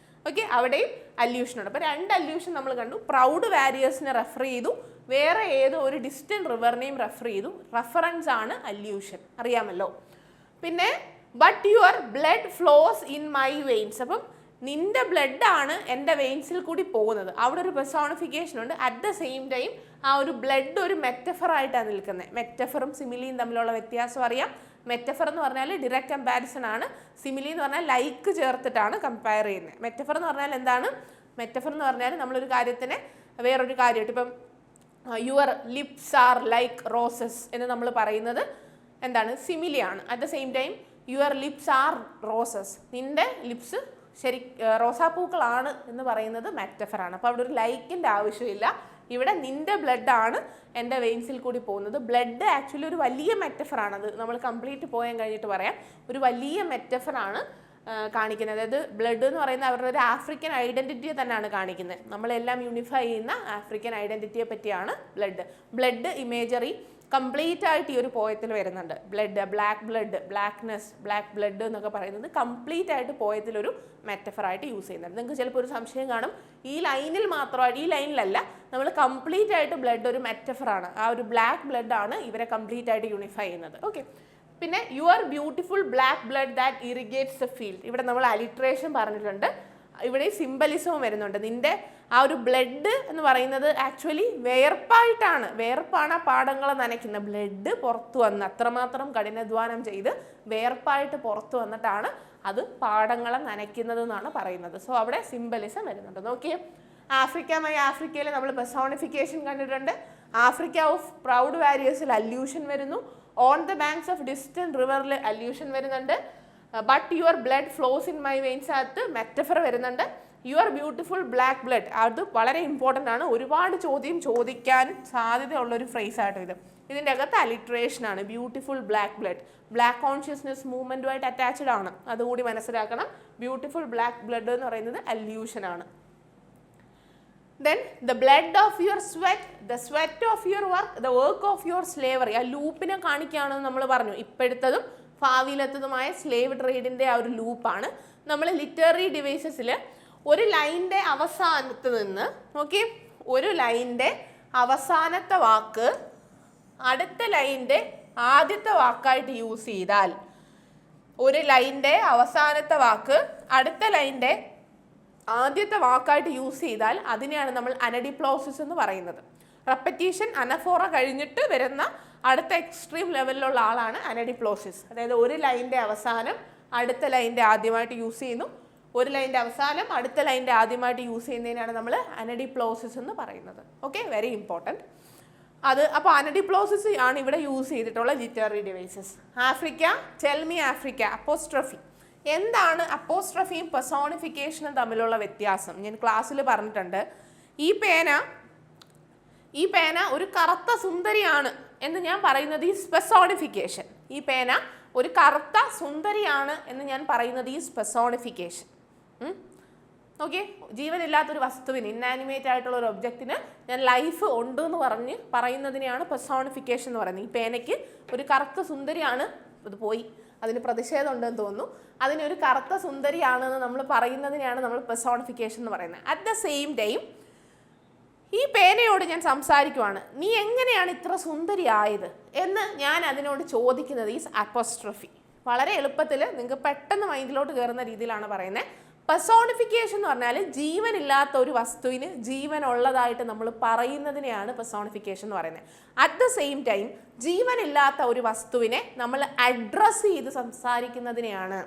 ഓക്കെ, അവിടെയും അല്യൂഷൻ ഉണ്ട്. അപ്പോൾ രണ്ട് അല്യൂഷൻ നമ്മൾ കണ്ടു. പ്രൗഡ് വാരിയേഴ്സിനെ റെഫർ ചെയ്തു, വേറെ ഏതോ ഒരു ഡിസ്റ്റന്റ് റിവറിനെയും റെഫർ ചെയ്തു. റെഫറൻസ് ആണ് അല്യൂഷൻ, അറിയാമല്ലോ. പിന്നെ but your blood flows in my veins. അപ്പം നിന്റെ ബ്ലഡ് ആണ് എൻ്റെ വെയിൻസിൽ കൂടി പോകുന്നത്. അവിടെ ഒരു പെർസോണിഫിക്കേഷൻ ഉണ്ട്. അറ്റ് ദ സെയിം ടൈം ആ ഒരു ബ്ലഡ് ഒരു മെറ്റഫർ ആയിട്ടാണ് നിൽക്കുന്നത്. മെറ്റഫറും സിമിലിയും തമ്മിലുള്ള വ്യത്യാസം അറിയാം. മെറ്റഫർ എന്ന് പറഞ്ഞാൽ ഡിറക്റ്റ് കമ്പാരിസൺ ആണ്, സിമിലി എന്ന് പറഞ്ഞാൽ ലൈക്ക് ചേർത്തിട്ടാണ് കമ്പയർ ചെയ്യുന്നത്. മെറ്റഫർ എന്ന് പറഞ്ഞാൽ എന്താണ്? മെറ്റഫർ എന്ന് പറഞ്ഞാൽ നമ്മളൊരു കാര്യത്തിനെ വേറൊരു കാര്യമായിട്ട്, ഇപ്പം your lips are like roses എന്ന് നമ്മൾ പറയുന്നത് എന്താണ്? സിമിലിയാണ്. At the same time your lips are roses, നിന്റെ ലിപ്സ് ശരി റോസാപ്പൂക്കളാണ് എന്ന് പറയുന്നത് മെറ്റഫറാണ്. അപ്പോൾ അവിടെ ഒരു ലൈക്കിൻ്റെ ആവശ്യമില്ല. ഇവിടെ നിന്റെ ബ്ലഡാണ് എൻ്റെ വെയിൻസിൽ കൂടി പോകുന്നത്. ബ്ലഡ് ആക്ച്വലി ഒരു വലിയ മെറ്റഫറാണ്. അത് നമ്മൾ കംപ്ലീറ്റ് പോയാൻ കഴിഞ്ഞിട്ട് പറയാം. ഒരു വലിയ മെറ്റഫറാണ് കാണിക്കുന്നത്. അതായത് ബ്ലഡ് എന്ന് പറയുന്നത് അവരുടെ ഒരു ആഫ്രിക്കൻ ഐഡൻറ്റിറ്റിയെ തന്നെയാണ് കാണിക്കുന്നത്. നമ്മളെല്ലാം യൂണിഫൈ ചെയ്യുന്ന ആഫ്രിക്കൻ ഐഡൻറ്റിറ്റിയെ പറ്റിയാണ് ബ്ലഡ്. ബ്ലഡ് ഇമേജറി കംപ്ലീറ്റ് ആയിട്ട് ഈ ഒരു പോയത്തിൽ വരുന്നുണ്ട്. Blood, black blood, blackness, black blood എന്നൊക്കെ പറയുന്നത് കംപ്ലീറ്റ് ആയിട്ട് പോയത്തിലൊരു മെറ്റഫറായിട്ട് യൂസ് ചെയ്യുന്നുണ്ട്. നിങ്ങൾക്ക് ചിലപ്പോൾ ഒരു സംശയം കാണും, ഈ ലൈനിൽ മാത്രമായിട്ട്, ഈ ലൈനിലല്ല, നമ്മൾ കംപ്ലീറ്റ് ആയിട്ട് ബ്ലഡ് ഒരു മെറ്റഫറാണ്. ആ ഒരു ബ്ലാക്ക് ബ്ലഡ് ആണ് ഇവരെ കംപ്ലീറ്റ് ആയിട്ട് യൂണിഫൈ ചെയ്യുന്നത്. ഓക്കെ, പിന്നെ your beautiful black blood that irrigates the field. ഇവിടെ നമ്മൾ അലിട്രേഷൻ പറഞ്ഞിട്ടുണ്ട്, ഇവിടെ സിംബലിസവും വരുന്നുണ്ട്. നിന്റെ ആ ഒരു ബ്ലഡ് എന്ന് പറയുന്നത് ആക്ച്വലി വേർപ്പായിട്ടാണ്, വേർപ്പാണ് ആ പാടങ്ങളെ നനയ്ക്കുന്നത്. ബ്ലഡ് പുറത്തു വന്ന് അത്രമാത്രം കഠിനാധ്വാനം ചെയ്ത് വേർപ്പായിട്ട് പുറത്തു വന്നിട്ടാണ് അത് പാടങ്ങളെ നനയ്ക്കുന്നത് എന്നാണ് പറയുന്നത്. സോ അവിടെ സിംബലിസം വരുന്നുണ്ട്. നോക്കിയേ, ആഫ്രിക്ക മൈ ആഫ്രിക്കയിൽ നമ്മൾ പെർസോണിഫിക്കേഷൻ കണ്ടിട്ടുണ്ട്. ആഫ്രിക്ക ഓഫ് പ്രൗഡ് വാരിയേഴ്സിൽ അല്യൂഷൻ വരുന്നു. On the banks of distant റിവറിൽ അല്യൂഷൻ വരുന്നുണ്ട്. But your blood flows in my veins അകത്ത് മെറ്റഫർ വരുന്നുണ്ട്. യുവർ ബ്യൂട്ടിഫുൾ ബ്ലാക്ക് ബ്ലഡ്, അത് വളരെ ഇമ്പോർട്ടൻ്റ് ആണ്. ഒരുപാട് ചോദ്യം ചോദിക്കാൻ സാധ്യതയുള്ളൊരു ഫ്രേസായിട്ട് ഇത്. ഇതിൻ്റെ അകത്ത് അലിട്രേഷൻ ആണ്. Beautiful black blood, black consciousness മൂവ്മെൻറ്റുമായിട്ട് അറ്റാച്ച്ഡ് ആണ്, അതുകൂടി മനസ്സിലാക്കണം. ബ്യൂട്ടിഫുൾ ബ്ലാക്ക് ബ്ലഡ് എന്ന് പറയുന്നത് അല്യൂഷൻ ആണ്. Then the blood of your sweat, the sweat of your work, the work of your slavery. ആ ലൂപ്പിനെ കാണിക്കുകയാണെന്ന് നമ്മൾ പറഞ്ഞു. ഇപ്പോഴത്തതും ഭാവിയിലെത്തതുമായ സ്ലേവ് ട്രേഡിൻ്റെ ആ ഒരു ലൂപ്പാണ്. നമ്മൾ ലിറ്റററി ഡിവൈസസിൽ ഒരു ലൈനിൻ്റെ അവസാനത്ത് നിന്ന് നോക്കി, ഒരു ലൈനിൻ്റെ അവസാനത്തെ വാക്ക് അടുത്ത ലൈനിൻ്റെ ആദ്യത്തെ വാക്കായിട്ട് യൂസ് ചെയ്താൽ, ഒരു ലൈനിൻ്റെ അവസാനത്തെ വാക്ക് അടുത്ത ലൈനിൻ്റെ ആദ്യത്തെ വാക്കായിട്ട് യൂസ് ചെയ്താൽ അതിനെയാണ് നമ്മൾ അനഡിപ്ലോസിസ് എന്ന് പറയുന്നത്. റെപ്പറ്റീഷൻ, അനഫോറ കഴിഞ്ഞിട്ട് വരുന്ന അടുത്ത എക്സ്ട്രീം ലെവലിലുള്ള ആളാണ് അനഡിപ്ലോസിസ്. അതായത് ഒരു ലൈനിൻ്റെ അവസാനം അടുത്ത ലൈനിൻ്റെ ആദ്യമായിട്ട് യൂസ് ചെയ്യുന്നു, ഒരു ലൈൻ്റെ അവസാനം അടുത്ത ലൈൻ്റെ ആദ്യമായിട്ട് യൂസ് ചെയ്യുന്നതിനാണ് നമ്മൾ അനഡിപ്ലോസിസ് എന്ന് പറയുന്നത്. Okay, very important. അപ്പോൾ അനഡിപ്ലോസിസ് ആണ് ഇവിടെ യൂസ് ചെയ്തിട്ടുള്ള literary devices. Africa, tell me Africa, apostrophe. എന്താണ് അപ്പോസ്ട്രഫിയും പെർസോണിഫിക്കേഷനും തമ്മിലുള്ള വ്യത്യാസം? ഞാൻ ക്ലാസ്സിൽ പറഞ്ഞിട്ടുണ്ട്. ഈ പേന ഒരു കറുത്ത സുന്ദരിയാണ് എന്ന് ഞാൻ പറയുന്നത് ഈ പെർസോണിഫിക്കേഷൻ. ഈ പേന ഒരു കറുത്ത സുന്ദരിയാണ് എന്ന് ഞാൻ പറയുന്നത് ഈ പെർസോണിഫിക്കേഷൻ. ഓക്കെ, ജീവനില്ലാത്തൊരു വസ്തുവിന്, ഇന്നാനിമേറ്റ് ആയിട്ടുള്ള ഒരു ഒബ്ജക്റ്റിന് ഞാൻ ലൈഫ് ഉണ്ട് എന്ന് പറയുന്നതിനെയാണ് പെർസോണിഫിക്കേഷൻ എന്ന് പറയുന്നത്. ഈ പേനയ്ക്ക് ഒരു കറുത്ത സുന്ദരിയാണ്, അത് പോയി, അതിന് പ്രതിഷേധം ഉണ്ടെന്ന് തോന്നുന്നു, അതിനൊരു കറുത്ത സുന്ദരിയാണെന്ന് നമ്മൾ പറയുന്നതിനെയാണ് നമ്മൾ പെർസോണിഫിക്കേഷൻ എന്ന് പറയുന്നത്. അറ്റ് ദ സെയിം ടൈം ഈ പേനയോട് ഞാൻ സംസാരിക്കുവാണ്, നീ എങ്ങനെയാണ് ഇത്ര സുന്ദരിയായത് എന്ന് ഞാൻ അതിനോട് ചോദിക്കുന്നത് ഈസ് അപ്പോസ്ട്രഫി. വളരെ എളുപ്പത്തിൽ നിങ്ങൾക്ക് പെട്ടെന്ന് മൈൻഡിലോട്ട് കയറുന്ന രീതിയിലാണ് പറയുന്നത്. പെർസോണിഫിക്കേഷൻ എന്ന് പറഞ്ഞാൽ ജീവനില്ലാത്ത ഒരു വസ്തുവിന് ജീവനുള്ളതായിട്ട് നമ്മൾ പറയുന്നതിനെയാണ് പെർസോണിഫിക്കേഷൻ എന്ന് പറയുന്നത്. അറ്റ് ദ സെയിം ടൈം ജീവനില്ലാത്ത ഒരു വസ്തുവിനെ നമ്മൾ അഡ്രസ്സ് ചെയ്ത് സംസാരിക്കുന്നതിനെയാണ്,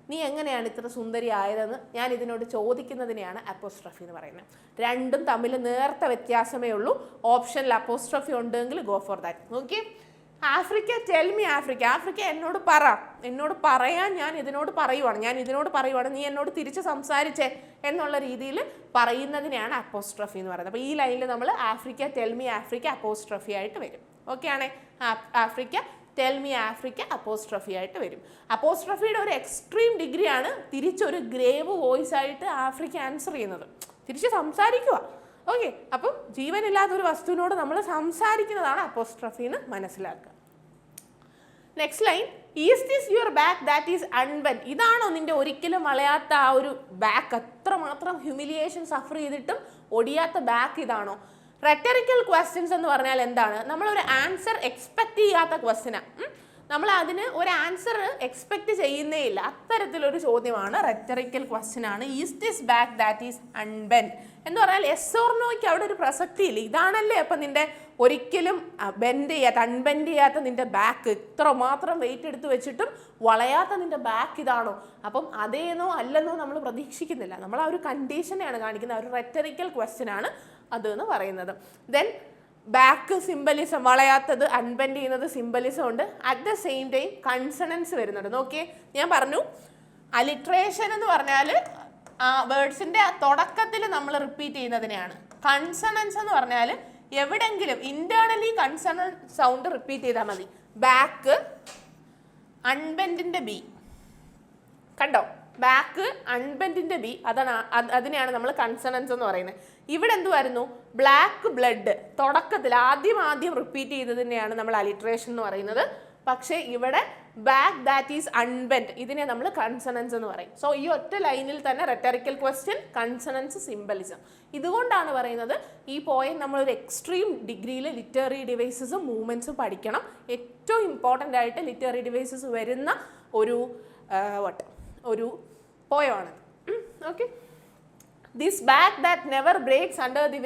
നീ എങ്ങനെയാണ് ഇത്ര സുന്ദരി ആയതെന്ന് ഞാൻ ഇതിനോട് ചോദിക്കുന്നതിനെയാണ് അപ്പോസ്ട്രഫി എന്ന് പറയുന്നത്. രണ്ടും തമ്മിൽ നേർത്ത വ്യത്യാസമേ ഉള്ളൂ. ഓപ്ഷനിൽ അപ്പോസ്ട്രഫി ഉണ്ടെങ്കിൽ go for that. Okay, Africa, tell me Africa. Africa എന്നോട് പറയാൻ ഞാൻ ഇതിനോട് പറയുവാണ്, നീ എന്നോട് തിരിച്ച് സംസാരിച്ചേ എന്നുള്ള രീതിയിൽ പറയുന്നതിനെയാണ് അപ്പോസ്ട്രഫി എന്ന് പറയുന്നത്. അപ്പോൾ ഈ ലൈനിൽ നമ്മൾ Africa, tell me Africa apostrophe ആയിട്ട് വരും. ഓക്കെ ആണേ, Africa, tell me Africa apostrophe ആയിട്ട് വരും. അപ്പോസ്ട്രഫിയുടെ ഒരു എക്സ്ട്രീം ഡിഗ്രിയാണ് തിരിച്ചൊരു ഗ്രേവ് വോയിസ് ആയിട്ട് ആഫ്രിക്ക ആൻസർ ചെയ്യുന്നത്, തിരിച്ച് സംസാരിക്കുക. ഓക്കെ, അപ്പം ജീവനില്ലാത്തൊരു വസ്തുവിനോട് നമ്മൾ സംസാരിക്കുന്നതാണ് അപ്പോസ്ട്രഫി എന്ന് മനസ്സിലാക്കുക. Next line, is this your back that is unbent. ഇതാണോ നിന്റെ ഒരിക്കലും വളയാത്ത ആ ഒരു ബാക്ക്? അത്രമാത്രം ഹ്യൂമിലിയേഷൻ സഫർ ചെയ്തിട്ടും ഒടിയാത്ത ബാക്ക് ഇതാണോ? റെറ്ററിക്കൽ ക്വസ്റ്റ്യൻസ് എന്ന് പറഞ്ഞാൽ എന്താണ്? നമ്മളൊരു ആൻസർ എക്സ്പെക്ട് ചെയ്യാത്ത ക്വസ്റ്റ്യനാണ്, നമ്മൾ അതിന് ഒരു ആൻസർ എക്സ്പെക്ട് ചെയ്യുന്നേ ഇല്ല, അത്തരത്തിലൊരു ചോദ്യമാണ്, റെറ്ററിക്കൽ ക്വസ്റ്റ്യൻ ആണ്. Is this back that is unbent എന്ന് പറഞ്ഞാൽ യെസ് ഓർ നോയ്ക്ക് അവിടെ ഒരു പ്രസക്തി ഇല്ല. ഇതാണല്ലേ അപ്പം നിന്റെ ഒരിക്കലും അൺബെൻഡ് ചെയ്യാത്ത നിന്റെ ബാക്ക്, ഇത്രമാത്രം വെയിറ്റ് എടുത്ത് വെച്ചിട്ടും വളയാത്ത നിന്റെ ബാക്ക് ഇതാണോ? അപ്പം അതേന്നോ അല്ലെന്നോ നമ്മൾ പ്രതീക്ഷിക്കുന്നില്ല, നമ്മൾ ആ ഒരു കണ്ടീഷനെയാണ് കാണിക്കുന്നത്. ഒരു റെറ്ററിക്കൽ ക്വസ്റ്റ്യൻ ആണ് അത് എന്ന് പറയുന്നത്. ദെൻ ബാക്ക് സിംബലിസം, വളയാത്തത്, അൺബെൻഡ് ചെയ്യുന്നത് സിംബലിസം ഉണ്ട്. At the same time consonants വരുന്നുണ്ട്. നോക്കിയേ, ഞാൻ പറഞ്ഞു അലിട്രേഷൻ എന്ന് പറഞ്ഞാൽ വേർഡ്സിൻ്റെ തുടക്കത്തിൽ നമ്മൾ റിപ്പീറ്റ് ചെയ്യുന്നതിനെയാണ്. കൺസണൻസ് എന്ന് പറഞ്ഞാൽ എവിടെങ്കിലും ഇന്റേണലി കൺസണൻ സൗണ്ട് റിപ്പീറ്റ് ചെയ്താൽ മതി. ബാക്ക്, അൺബെൻഡിൻ്റെ ബി, കണ്ടോ, ബാക്ക്, അൺബെൻഡിൻ്റെ ബി, അതിനെയാണ് നമ്മൾ കൺസണൻസ് എന്ന് പറയുന്നത്. ഇവിടെ എന്തുവായിരുന്നു? ബ്ലാക്ക് ബ്ലഡ്, തുടക്കത്തിൽ ആദ്യം റിപ്പീറ്റ് ചെയ്തതിനെയാണ് നമ്മൾ അലിട്രേഷൻ എന്ന് പറയുന്നത്. പക്ഷേ ഇവിടെ ബാക്ക് ദാറ്റ് ഈസ് അൺബെൻഡ്, ഇതിനെ നമ്മൾ കൺസണൻസ് എന്ന് പറയും. സോ ഈ ഒറ്റ ലൈനിൽ തന്നെ റെറ്ററിക്കൽ ക്വസ്റ്റ്യൻ, കൺസണൻസ്, സിംബലിസം. ഇതുകൊണ്ടാണ് പറയുന്നത് ഈ പോയിന്റ് നമ്മളൊരു എക്സ്ട്രീം ഡിഗ്രിയിൽ ലിറ്റററി ഡിവൈസസും മൂവ്മെൻറ്റ്സും പഠിക്കണം. ഏറ്റവും ഇമ്പോർട്ടൻ്റ് ആയിട്ട് ലിറ്റററി ഡിവൈസസ് വരുന്ന ഒരു പോയമാണ്. Okay, this back that never breaks under the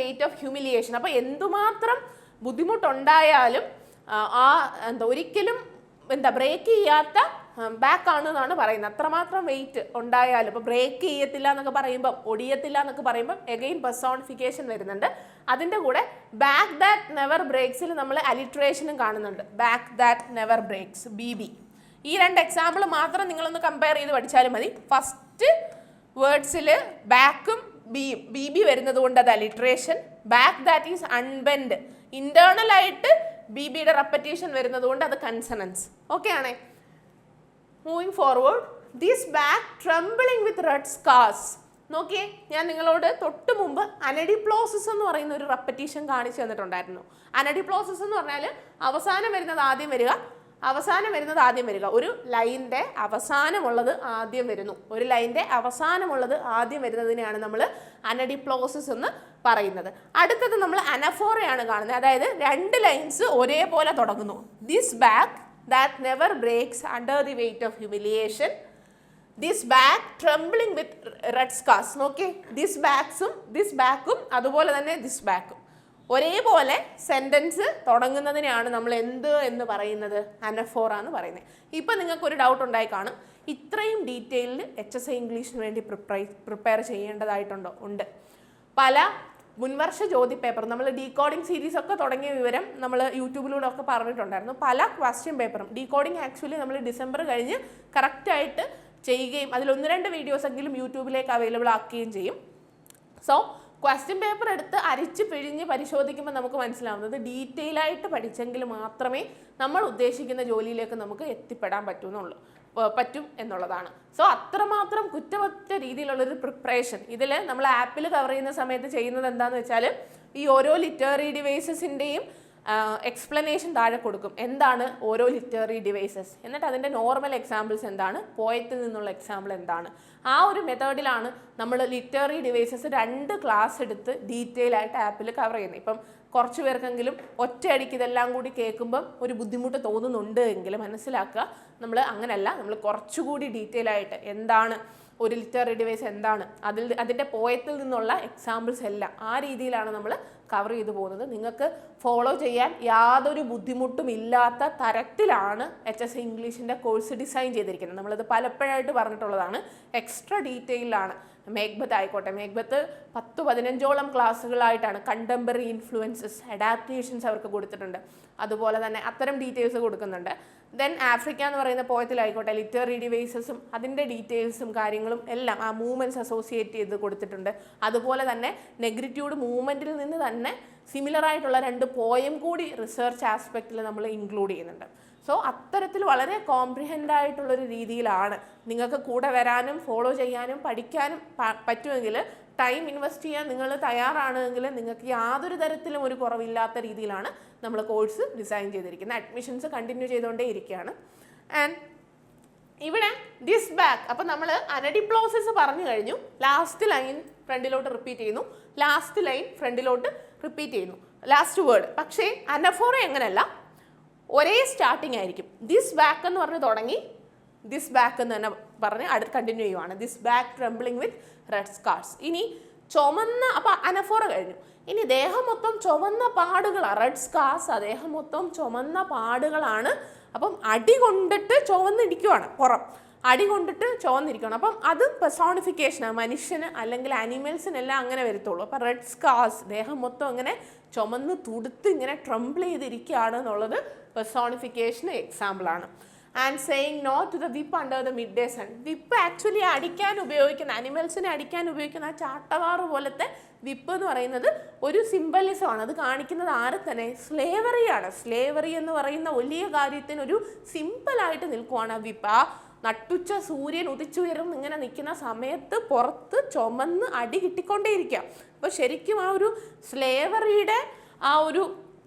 weight of humiliation. അപ്പോൾ എന്തുമാത്രം ബുദ്ധിമുട്ടുണ്ടായാലും ഒരിക്കലും ബ്രേക്ക് ചെയ്യാത്ത ബാക്കാണ് എന്നാണ് പറയുന്നത്. അത്രമാത്രം വെയിറ്റ് ഉണ്ടായാലും, ഇപ്പോൾ ബ്രേക്ക് ചെയ്യത്തില്ല എന്നൊക്കെ പറയുമ്പം, ഒടിയത്തില്ല എന്നൊക്കെ പറയുമ്പം എഗെയിൻ പെർസോണിഫിക്കേഷൻ വരുന്നുണ്ട്. അതിൻ്റെ കൂടെ ബാക്ക് ദാറ്റ് നെവർ ബ്രേക്സിൽ നമ്മൾ അലിട്രേഷനും കാണുന്നുണ്ട്. Back that never breaks, BB. ഈ രണ്ട് എക്സാമ്പിൾ മാത്രം നിങ്ങളൊന്ന് കമ്പയർ ചെയ്ത് പഠിച്ചാലും മതി. ഫസ്റ്റ് വേർഡ്സിൽ ബാക്കും BB വരുന്നത് കൊണ്ട് അത് alliteration. Back that is unbent, ഇന്റേണലായിട്ട് BBയുടെ റെപ്പറ്റീഷൻ വരുന്നത് കൊണ്ട് അത് കൺസണൻസ്. ഓക്കെ ആണേ. Moving forward, this back trembling with red scars. നോക്കിയേ, ഞാൻ നിങ്ങളോട് തൊട്ട് മുമ്പ് അനഡിപ്ലോസിസ് എന്ന് പറയുന്ന ഒരു റെപ്പറ്റീഷൻ കാണിച്ചു തന്നിട്ടുണ്ടായിരുന്നു. അനഡിപ്ലോസിസ് എന്ന് പറഞ്ഞാൽ അവസാനം വരുന്നത് ആദ്യം വരിക, ഒരു ലൈൻ്റെ അവസാനമുള്ളത് ആദ്യം വരുന്നതിനെയാണ് നമ്മൾ അനഡിപ്ലോസിസ് എന്ന് പറയുന്നത്. അടുത്തത് നമ്മൾ അനഫോറയാണ് കാണുന്നത്, അതായത് രണ്ട് ലൈൻസ് ഒരേപോലെ തുടങ്ങുന്നു. This back that never breaks under the weight of humiliation, this back trembling with red scars. നോക്കി, ദിസ് ബാക്കും അതുപോലെ തന്നെ ദിസ് ബാക്കും ഒരേപോലെ സെൻറ്റൻസ് തുടങ്ങുന്നതിനെയാണ് നമ്മൾ എന്ത് എന്ന് പറയുന്നത്? അനഫോറ എന്ന് പറയുന്നത്. ഇപ്പം നിങ്ങൾക്കൊരു ഡൗട്ട് ഉണ്ടായി കാണും, ഇത്രയും ഡീറ്റെയിലിൽ HSI ഇംഗ്ലീഷിന് വേണ്ടി പ്രിപ്പയർ ഉണ്ട്. പല മുൻവർഷ ചോദ്യ പേപ്പർ നമ്മൾ ഡീകോഡിംഗ് സീരീസ് ഒക്കെ തുടങ്ങിയ വിവരം നമ്മൾ യൂട്യൂബിലൂടെ ഒക്കെ പറഞ്ഞിട്ടുണ്ടായിരുന്നു. പല ക്വസ്റ്റ്യൻ പേപ്പറും ഡീകോഡിംഗ് ആക്ച്വലി നമ്മൾ ഡിസംബർ കഴിഞ്ഞ് കറക്റ്റായിട്ട് ചെയ്യുകയും അതിൽ 1-2 വീഡിയോസ് എങ്കിലും യൂട്യൂബിലേക്ക് അവൈലബിൾ ആക്കുകയും ചെയ്യും. സോ ക്വസ്റ്റ്യൻ പേപ്പർ എടുത്ത് അരിച്ച് പിഴിഞ്ഞ് പരിശോധിക്കുമ്പോൾ നമുക്ക് മനസ്സിലാവുന്നത് ഡീറ്റെയിൽ ആയിട്ട് പഠിച്ചെങ്കിൽ മാത്രമേ നമ്മൾ ഉദ്ദേശിക്കുന്ന ജോലിയിലേക്ക് നമുക്ക് എത്തിപ്പെടാൻ പറ്റും എന്നുള്ളതാണ്. സോ അത്രമാത്രം കുറ്റമറ്റ രീതിയിലുള്ളൊരു പ്രിപ്പറേഷൻ ഇതിൽ നമ്മൾ ആപ്പിൽ കവർ ചെയ്യുന്ന സമയത്ത് ചെയ്യുന്നത് എന്താണെന്ന് വെച്ചാൽ ഈ ഓരോ ലിറ്റററി ഡിവൈസസിൻ്റെയും എക്സ്പ്ലനേഷൻ താഴെ കൊടുക്കും. എന്താണ് ഓരോ ലിറ്റററി ഡിവൈസസ്, എന്നിട്ട് അതിൻ്റെ നോർമൽ എക്സാമ്പിൾസ് എന്താണ്, പോയത്തിൽ നിന്നുള്ള എക്സാമ്പിൾ എന്താണ്. ആ ഒരു മെത്തേഡിലാണ് നമ്മൾ ലിറ്റററി ഡിവൈസസ് 2 ക്ലാസ് എടുത്ത് ഡീറ്റെയിൽ ആയിട്ട് ആപ്പിൽ കവർ ചെയ്യുന്നത്. ഇപ്പം കുറച്ച് പേർക്കെങ്കിലും ഒറ്റയടിക്ക് ഇതെല്ലാം കൂടി കേൾക്കുമ്പം ഒരു ബുദ്ധിമുട്ട് തോന്നുന്നുണ്ട് എങ്കിൽ മനസ്സിലാക്കുക, നമ്മൾ അങ്ങനെയല്ല, നമ്മൾ കുറച്ചുകൂടി ഡീറ്റെയിൽ ആയിട്ട് എന്താണ് ഒരു ലിറ്റററി ഡിവൈസ്, എന്താണ് അതിൻ്റെ പോയത്തിൽ നിന്നുള്ള എക്സാമ്പിൾസ് എല്ലാം ആ രീതിയിലാണ് നമ്മൾ കവർ ചെയ്തു പോകുന്നത്. നിങ്ങൾക്ക് ഫോളോ ചെയ്യാൻ യാതൊരു ബുദ്ധിമുട്ടും ഇല്ലാത്ത തരത്തിലാണ് HSI ഇംഗ്ലീഷിൻ്റെ കോഴ്സ് ഡിസൈൻ ചെയ്തിരിക്കുന്നത്. നമ്മളത് പലപ്പോഴായിട്ട് പറഞ്ഞിട്ടുള്ളതാണ്. എക്സ്ട്രാ ഡീറ്റെയിലാണ്. മേഘ്ബത്ത് ആയിക്കോട്ടെ, മേഘ്ബത്ത് 10-15ഓളം ക്ലാസ്സുകളായിട്ടാണ് കണ്ടംപററി ഇൻഫ്ലുവൻസസ്, അഡാപ്റ്റേഷൻസ് അവർക്ക് കൊടുത്തിട്ടുണ്ട്. അതുപോലെ തന്നെ അത്തരം ഡീറ്റെയിൽസ് കൊടുക്കുന്നുണ്ട്. ദെൻ ആഫ്രിക്ക എന്ന് പറയുന്ന പോയത്തിലായിക്കോട്ടെ ലിറ്റററി ഡിവൈസസും അതിൻ്റെ ഡീറ്റെയിൽസും കാര്യങ്ങളും എല്ലാം ആ മൂവ്മെൻറ്റ്സ് അസോസിയേറ്റ് ചെയ്ത് കൊടുത്തിട്ടുണ്ട്. അതുപോലെ തന്നെ നെഗ്രിറ്റ്യൂഡ് മൂവ്മെൻറ്റിൽ നിന്ന് തന്നെ സിമിലർ ആയിട്ടുള്ള 2 പോയം കൂടി റിസർച്ച് ആസ്പെക്റ്റിൽ നമ്മൾ ഇൻക്ലൂഡ് ചെയ്യുന്നുണ്ട്. സോ അത്തരത്തിൽ വളരെ കോംപ്രിഹെൻഡ് ആയിട്ടുള്ളൊരു രീതിയിലാണ് നിങ്ങൾക്ക് കൂടെ വരാനും ഫോളോ ചെയ്യാനും പഠിക്കാനും പറ്റുമെങ്കിൽ, ടൈം ഇൻവെസ്റ്റ് ചെയ്യാൻ നിങ്ങൾ തയ്യാറാണെങ്കിൽ നിങ്ങൾക്ക് യാതൊരു തരത്തിലും ഒരു കുറവില്ലാത്ത രീതിയിലാണ് നമ്മൾ കോഴ്സ് ഡിസൈൻ ചെയ്തിരിക്കുന്നത്. അഡ്മിഷൻസ് കണ്ടിന്യൂ ചെയ്തുകൊണ്ടേ ഇരിക്കുകയാണ്. ആൻഡ് ഇവിടെ ദിസ് ബാക്ക്, അപ്പം നമ്മൾ അനഡിപ്ലോസിസ് പറഞ്ഞു കഴിഞ്ഞു. ലാസ്റ്റ് ലൈൻ ഫ്രണ്ടിലോട്ട് റിപ്പീറ്റ് ചെയ്യുന്നു, ലാസ്റ്റ് ലൈൻ ഫ്രണ്ടിലോട്ട് റിപ്പീറ്റ് ചെയ്യുന്നു, ലാസ്റ്റ് വേർഡ്. പക്ഷേ അനഫോറ എങ്ങനെയല്ല, ഒരേ സ്റ്റാർട്ടിങ് ആയിരിക്കും. ദിസ് ബാക്ക് എന്ന് പറഞ്ഞ് തുടങ്ങി ദിസ് ബാക്ക് എന്ന് തന്നെ പറഞ്ഞ് അടുത്ത് കണ്ടിന്യൂ ചെയ്യുവാണ്. This back trembling with red scars. ഇനി ചുമന്ന, അപ്പം അനഫോറ കഴിഞ്ഞു. ഇനി ദേഹം മൊത്തം ചുമന്ന പാടുകളാണ്, റെഡ് സ്കാർസ്, ദേഹം മൊത്തം ചുമന്ന പാടുകളാണ്. അപ്പം അടി കൊണ്ടിട്ട് ചുവന്നിരിക്കുവാണ്, പുറം അടി കൊണ്ടിട്ട് ചുവന്നിരിക്കുകയാണ്. അപ്പം അത് പെർസോണിഫിക്കേഷനാണ്. മനുഷ്യന് അല്ലെങ്കിൽ ആനിമൽസിനെല്ലാം അങ്ങനെ വരത്തുള്ളൂ. അപ്പം റെഡ് സ്കാർസ്, ദേഹം മൊത്തം ഇങ്ങനെ ചുമന്ന് തുടുത്ത് ഇങ്ങനെ ട്രംബിൾ ചെയ്തിരിക്കുകയാണ് എന്നുള്ളത് പെർസോണിഫിക്കേഷന് എക്സാമ്പിളാണ്. And saying no to the whip under the mid day sun. Whip actually അടിക്കാൻ ഉപയോഗിക്കുന്ന, അനിമൽസിനെ അടിക്കാൻ ഉപയോഗിക്കുന്ന ആ ചാട്ടവാറ് പോലത്തെ വിപ്പ് എന്ന് പറയുന്നത് ഒരു സിംബലിസമാണ്. അത് കാണിക്കുന്നത് ആരെ തന്നെ, സ്ലേവറിയാണ്. സ്ലേവറി എന്ന് പറയുന്ന വലിയ കാര്യത്തിന് ഒരു സിമ്പിളായിട്ട് നിൽക്കുവാണ് ആ വിപ്പ്. ആ നട്ടുച്ച സൂര്യൻ ഉദിച്ചുയർന്ന് ഇങ്ങനെ നിൽക്കുന്ന സമയത്ത് പുറത്ത് ചുമന്ന് അടി കിട്ടിക്കൊണ്ടേയിരിക്കാം. അപ്പോൾ ശരിക്കും ആ ഒരു സ്ലേവറിയുടെ ആ ഒരു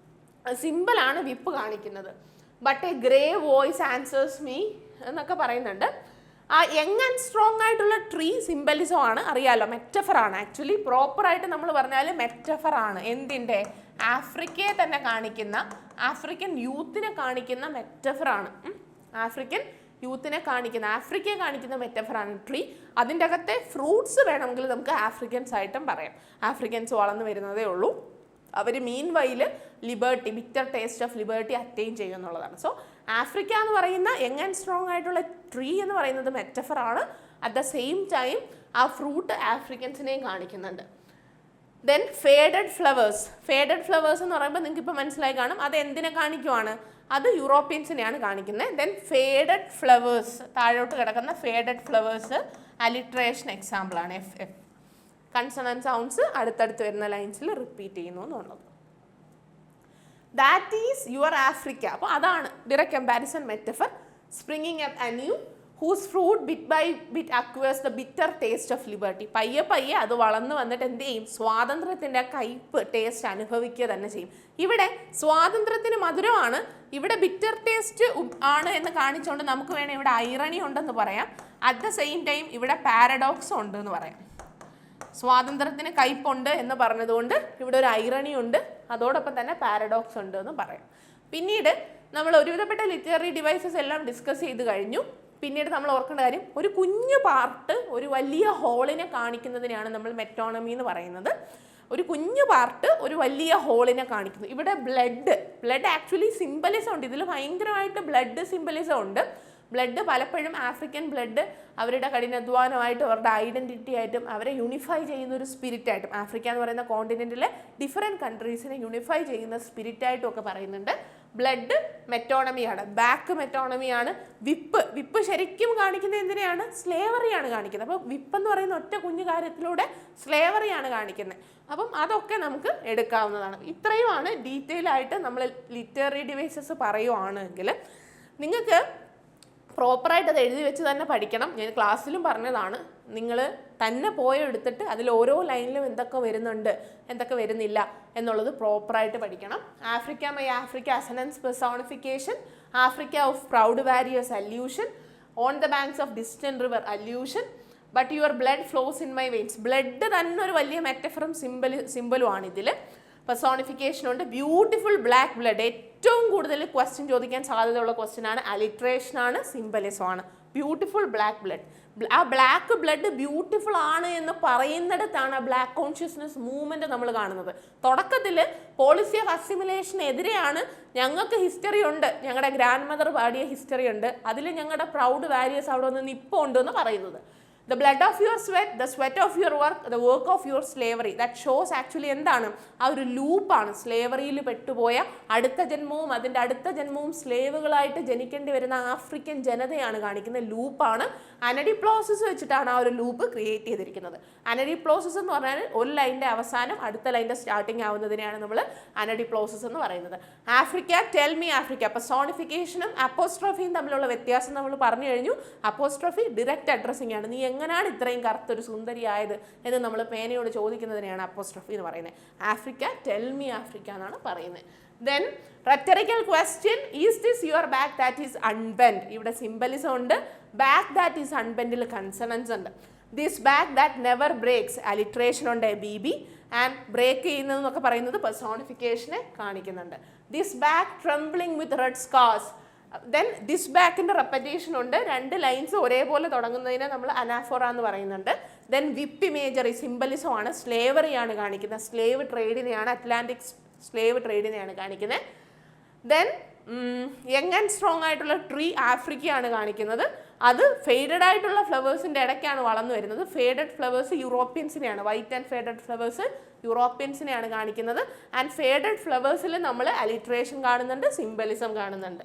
സിമ്പിളാണ് വിപ്പ് കാണിക്കുന്നത്. But A grey voice answers me എന്നൊക്കെ പറയുന്നുണ്ട്. ആ യങ് ആൻഡ് സ്ട്രോങ് ആയിട്ടുള്ള ട്രീ സിംബലിസം ആണ്, അറിയാലോ, മെറ്റഫറാണ്. ആക്ച്വലി പ്രോപ്പറായിട്ട് നമ്മൾ പറഞ്ഞാൽ മെറ്റഫറാണ്. എന്തിൻ്റെ, ആഫ്രിക്കയെ തന്നെ കാണിക്കുന്ന, ആഫ്രിക്കൻ യൂത്തിനെ കാണിക്കുന്ന മെറ്റഫറാണ്. ആഫ്രിക്കൻ യൂത്തിനെ കാണിക്കുന്ന, ആഫ്രിക്കയെ കാണിക്കുന്ന മെറ്റഫറാണ് ട്രീ. അതിൻ്റെ അകത്തെ ഫ്രൂട്ട്സ് വേണമെങ്കിൽ നമുക്ക് ആഫ്രിക്കൻസ് ആയിട്ടും പറയാം. ആഫ്രിക്കൻസ് വളർന്നു വരുന്നതേ ഉള്ളൂ. അവർ meanwhile liberty, bitter taste of liberty attain ചെയ്യും എന്നുള്ളതാണ്. സോ ആഫ്രിക്ക എന്ന് പറയുന്ന യങ് ആൻഡ് സ്ട്രോങ് ആയിട്ടുള്ള ട്രീ എന്ന് പറയുന്നത് മെറ്റഫറാണ്. അറ്റ് ദ സെയിം ടൈം ആ ഫ്രൂട്ട് ആഫ്രിക്കൻസിനെയും കാണിക്കുന്നുണ്ട്. Then faded flowers. Faded flowers എന്ന് പറയുമ്പോൾ നിങ്ങൾക്ക് ഇപ്പോൾ മനസ്സിലായി കാണും അത് എന്തിനെ കാണിക്കുവാണ്, അത് യൂറോപ്യൻസിനെയാണ് കാണിക്കുന്നത്. ദെൻ ഫേഡഡ് ഫ്ലവേഴ്സ്, താഴോട്ട് കിടക്കുന്ന ഫേഡഡ് ഫ്ലവേഴ്സ് അലിട്രേഷൻ എക്സാമ്പിളാണ്. എഫ് കൺസണന്റ് സൗണ്ട്സ് അടുത്തടുത്ത് വരുന്ന ലൈൻസിൽ റിപ്പീറ്റ് ചെയ്യുന്നു എന്നുള്ളത്. That is your Africa. അപ്പോൾ അതാണ് direct comparison metaphor. Springing up anew whose fruit bit by bit acquires the bitter taste of liberty. പയ്യെ പയ്യെ അത് വളർന്നു വന്നിട്ട് എന്ത് ചെയ്യും, സ്വാതന്ത്ര്യത്തിൻ്റെ കയ്പ് ടേസ്റ്റ് അനുഭവിക്കുക തന്നെ ചെയ്യും. ഇവിടെ സ്വാതന്ത്ര്യത്തിന് മധുരമാണ്, ഇവിടെ ബിറ്റർ ടേസ്റ്റ് ആണ് എന്ന് കാണിച്ചുകൊണ്ട് നമുക്ക് വേണം ഇവിടെ ഐറണി ഉണ്ടെന്ന് പറയാം. അറ്റ് ദ സെയിം ടൈം ഇവിടെ പാരഡോക്സ് ഉണ്ട് എന്ന് പറയാം. സ്വാതന്ത്ര്യത്തിന് കയ്പുണ്ട് എന്ന് പറഞ്ഞതുകൊണ്ട് ഇവിടെ ഒരു ഐറണി ഉണ്ട്, അതോടൊപ്പം തന്നെ പാരഡോക്സ് ഉണ്ട് എന്ന് പറയാം. പിന്നീട് നമ്മൾ ഒരുവിധപ്പെട്ട ലിറ്റററി ഡിവൈസസ് എല്ലാം ഡിസ്കസ് ചെയ്ത് കഴിഞ്ഞു. പിന്നീട് നമ്മൾ ഓർക്കേണ്ട കാര്യം, ഒരു കുഞ്ഞു പാർട്ട് ഒരു വലിയ ഹോളിനെ കാണിക്കുന്നതിനെയാണ് നമ്മൾ മെറ്റോണമി എന്ന് പറയുന്നത്. ഒരു കുഞ്ഞു പാർട്ട് ഒരു വലിയ ഹോളിനെ കാണിക്കുന്നു. ഇവിടെ ബ്ലഡ് ആക്ച്വലി സിംബലിസം ഉണ്ട്, ഇതിൽ ഭയങ്കരമായിട്ട് ബ്ലഡ് സിംബലിസം ഉണ്ട്. ബ്ലഡ് പലപ്പോഴും ആഫ്രിക്കൻ ബ്ലഡ് അവരുടെ കഠിനാധ്വാനമായിട്ടും അവരുടെ ഐഡൻറ്റിറ്റി ആയിട്ടും അവരെ യൂണിഫൈ ചെയ്യുന്ന ഒരു സ്പിരിറ്റായിട്ടും, ആഫ്രിക്ക എന്ന് പറയുന്ന കോണ്ടിനെൻറ്റിലെ ഡിഫറെൻറ്റ് കൺട്രീസിനെ യൂണിഫൈ ചെയ്യുന്ന സ്പിരിറ്റായിട്ടും ഒക്കെ പറയുന്നുണ്ട്. ബ്ലഡ് മെറ്റോണമിയാണ്, ബാക്ക് മെറ്റോണമിയാണ്. വിപ്പ് ശരിക്കും കാണിക്കുന്നത് എന്തിനെയാണ്? സ്ലേവറിയാണ് കാണിക്കുന്നത്. അപ്പോൾ വിപ്പ് എന്ന് പറയുന്ന ഒറ്റ കുഞ്ഞു കാര്യത്തിലൂടെ സ്ലേവറിയാണ് കാണിക്കുന്നത്. അപ്പം അതൊക്കെ നമുക്ക് എടുക്കാവുന്നതാണ്. ഇത്രയുമാണ് ഡീറ്റെയിൽ ആയിട്ട് നമ്മൾ ലിറ്റററി ഡിവൈസസ് പറയുവാണെങ്കിൽ. നിങ്ങൾക്ക് പ്രോപ്പറായിട്ട് അത് എഴുതി വെച്ച് തന്നെ പഠിക്കണം. ഞാൻ ക്ലാസ്സിലും പറഞ്ഞതാണ്, നിങ്ങൾ തന്നെ എടുത്തിട്ട് അതിൽ ഓരോ ലൈനിലും എന്തൊക്കെ വരുന്നുണ്ട് എന്തൊക്കെ വരുന്നില്ല എന്നുള്ളത് പ്രോപ്പറായിട്ട് പഠിക്കണം. Africa my Africa assonance personification, Africa of proud warriors allusion, on the banks of distant river allusion, but your blood flows in my veins. Blood തന്നെ ഒരു വലിയ മെറ്റഫറും സിമ്പലും ആണ് ഇതിൽ. പെർസോണിഫിക്കേഷൻ ഉണ്ട്. ബ്യൂട്ടിഫുൾ ബ്ലാക്ക് ബ്ലഡ്, ഏറ്റവും കൂടുതൽ ക്വസ്റ്റ്യൻ ചോദിക്കാൻ സാധ്യതയുള്ള ക്വസ്റ്റ്യൻ ആണ്. അലിട്രേഷൻ ആണ്, സിംബലിസം ആണ്. ബ്യൂട്ടിഫുൾ ബ്ലാക്ക് ബ്ലഡ്, ആ ബ്ലാക്ക് ബ്ലഡ് ബ്യൂട്ടിഫുൾ ആണ് എന്ന് പറയുന്നിടത്താണ് ആ ബ്ലാക്ക് കോൺഷ്യസ്നെസ് മൂവ്മെന്റ് നമ്മൾ കാണുന്നത്. തുടക്കത്തിൽ പോളിസി ഓഫ് അസിമിലേഷനെതിരെയാണ്, ഞങ്ങൾക്ക് ഹിസ്റ്ററി ഉണ്ട്, ഞങ്ങളുടെ ഗ്രാൻഡ് മദർ പാടിയ ഹിസ്റ്ററി ഉണ്ട്, അതിൽ ഞങ്ങളുടെ പ്രൗഡ് വാരിയേഴ്സ് അവിടെ നിന്ന് ഇപ്പോൾ ഉണ്ടെന്ന് പറയുന്നത്. The blood of your sweat, the sweat of your work, the work of your slavery. That shows actually എന്താണ്? ആ ഒരു ലൂപ്പാണ്. സ്ലേവറിയിൽ പെട്ടുപോയ അടുത്ത ജന്മവും അതിൻ്റെ അടുത്ത ജന്മവും സ്ലേവുകളായിട്ട് ജനിക്കേണ്ടി വരുന്ന ആഫ്രിക്കൻ ജനതയാണ് കാണിക്കുന്ന ലൂപ്പാണ്. അനഡിപ്ലോസിസ് വെച്ചിട്ടാണ് ആ ഒരു ലൂപ്പ് ക്രിയേറ്റ് ചെയ്തിരിക്കുന്നത്. അനഡിപ്ലോസിസ് എന്ന് പറഞ്ഞാൽ ഒരു ലൈൻ്റെ അവസാനം അടുത്ത ലൈൻ്റെ സ്റ്റാർട്ടിങ് ആവുന്നതിനെയാണ് നമ്മൾ അനഡിപ്ലോസിസ് എന്ന് പറയുന്നത്. Africa, tell me Africa. അപ്പോൾ സോണിഫിക്കേഷനും അപ്പോസ്ട്രോഫിയും തമ്മിലുള്ള വ്യത്യാസം നമ്മൾ പറഞ്ഞു കഴിഞ്ഞു. അപ്പോസ്ട്രോഫി ഡിറക്റ്റ് അഡ്രസ്സിംഗ് ആണ്. നീ എങ്ങനെയാണ് ഇത്രയും കറുത്തൊരു സുന്ദരിയായത് എന്ന് നമ്മൾ പേനയോട് ചോദിക്കുന്നതിനെയാണ് അപ്പോസ്ട്രോഫി എന്ന് പറയുന്നത്. ആഫ്രിക്ക, ടെൽ മീ ആഫ്രിക്ക എന്നാണ് പറയുന്നത്. Then rhetorical question, is this your back that is unbent. ഇവിടെ സിംബലിസം ഉണ്ട്. ബാക്ക് ദാറ്റ് ഈസ് അൺബെൻഡിൽ കൺസണൻസ് ഉണ്ട്. This back that never breaks, alliteration ഉണ്ട്, ബി ആൻഡ് ബ്രേക്ക് ചെയ്യുന്നതെന്നൊക്കെ പറയുന്നത് പെർസോണിഫിക്കേഷനെ കാണിക്കുന്നുണ്ട്. This back trembling with red scars. Then this ബാക്കിൻ്റെ റെപ്പറ്റേഷൻ ഉണ്ട്. രണ്ട് ലൈൻസ് ഒരേപോലെ തുടങ്ങുന്നതിനെ നമ്മൾ അനാഫോറ എന്ന് പറയുന്നുണ്ട്. ദെൻ വിപ്പ് ഇമേജറി, സിംബലിസം ആണ്, സ്ലേവറിയാണ് കാണിക്കുന്നത്. സ്ലേവ് ട്രേഡിനെയാണ്, അറ്റ്ലാന്റിക് സ്ലേവ് ട്രേഡിനെയാണ് കാണിക്കുന്നത്. ദെൻ യങ് ആൻഡ് സ്ട്രോങ് ആയിട്ടുള്ള ട്രീ ആഫ്രിക്കയാണ് കാണിക്കുന്നത്. അത് ഫെയ്ഡഡ് ആയിട്ടുള്ള ഫ്ലവേഴ്സിൻ്റെ ഇടയ്ക്കാണ് വളർന്നു വരുന്നത്. ഫേഡഡ് ഫ്ലവേഴ്സ് യൂറോപ്യൻസിനെയാണ്, വൈറ്റ് ആൻഡ് ഫേഡഡ് ഫ്ലവേഴ്സ് യൂറോപ്യൻസിനെയാണ് കാണിക്കുന്നത്. ആൻഡ് ഫേഡഡ് ഫ്ലവേഴ്സിൽ നമ്മൾ അലിട്രേഷൻ കാണുന്നുണ്ട്, സിംബലിസം കാണുന്നുണ്ട്.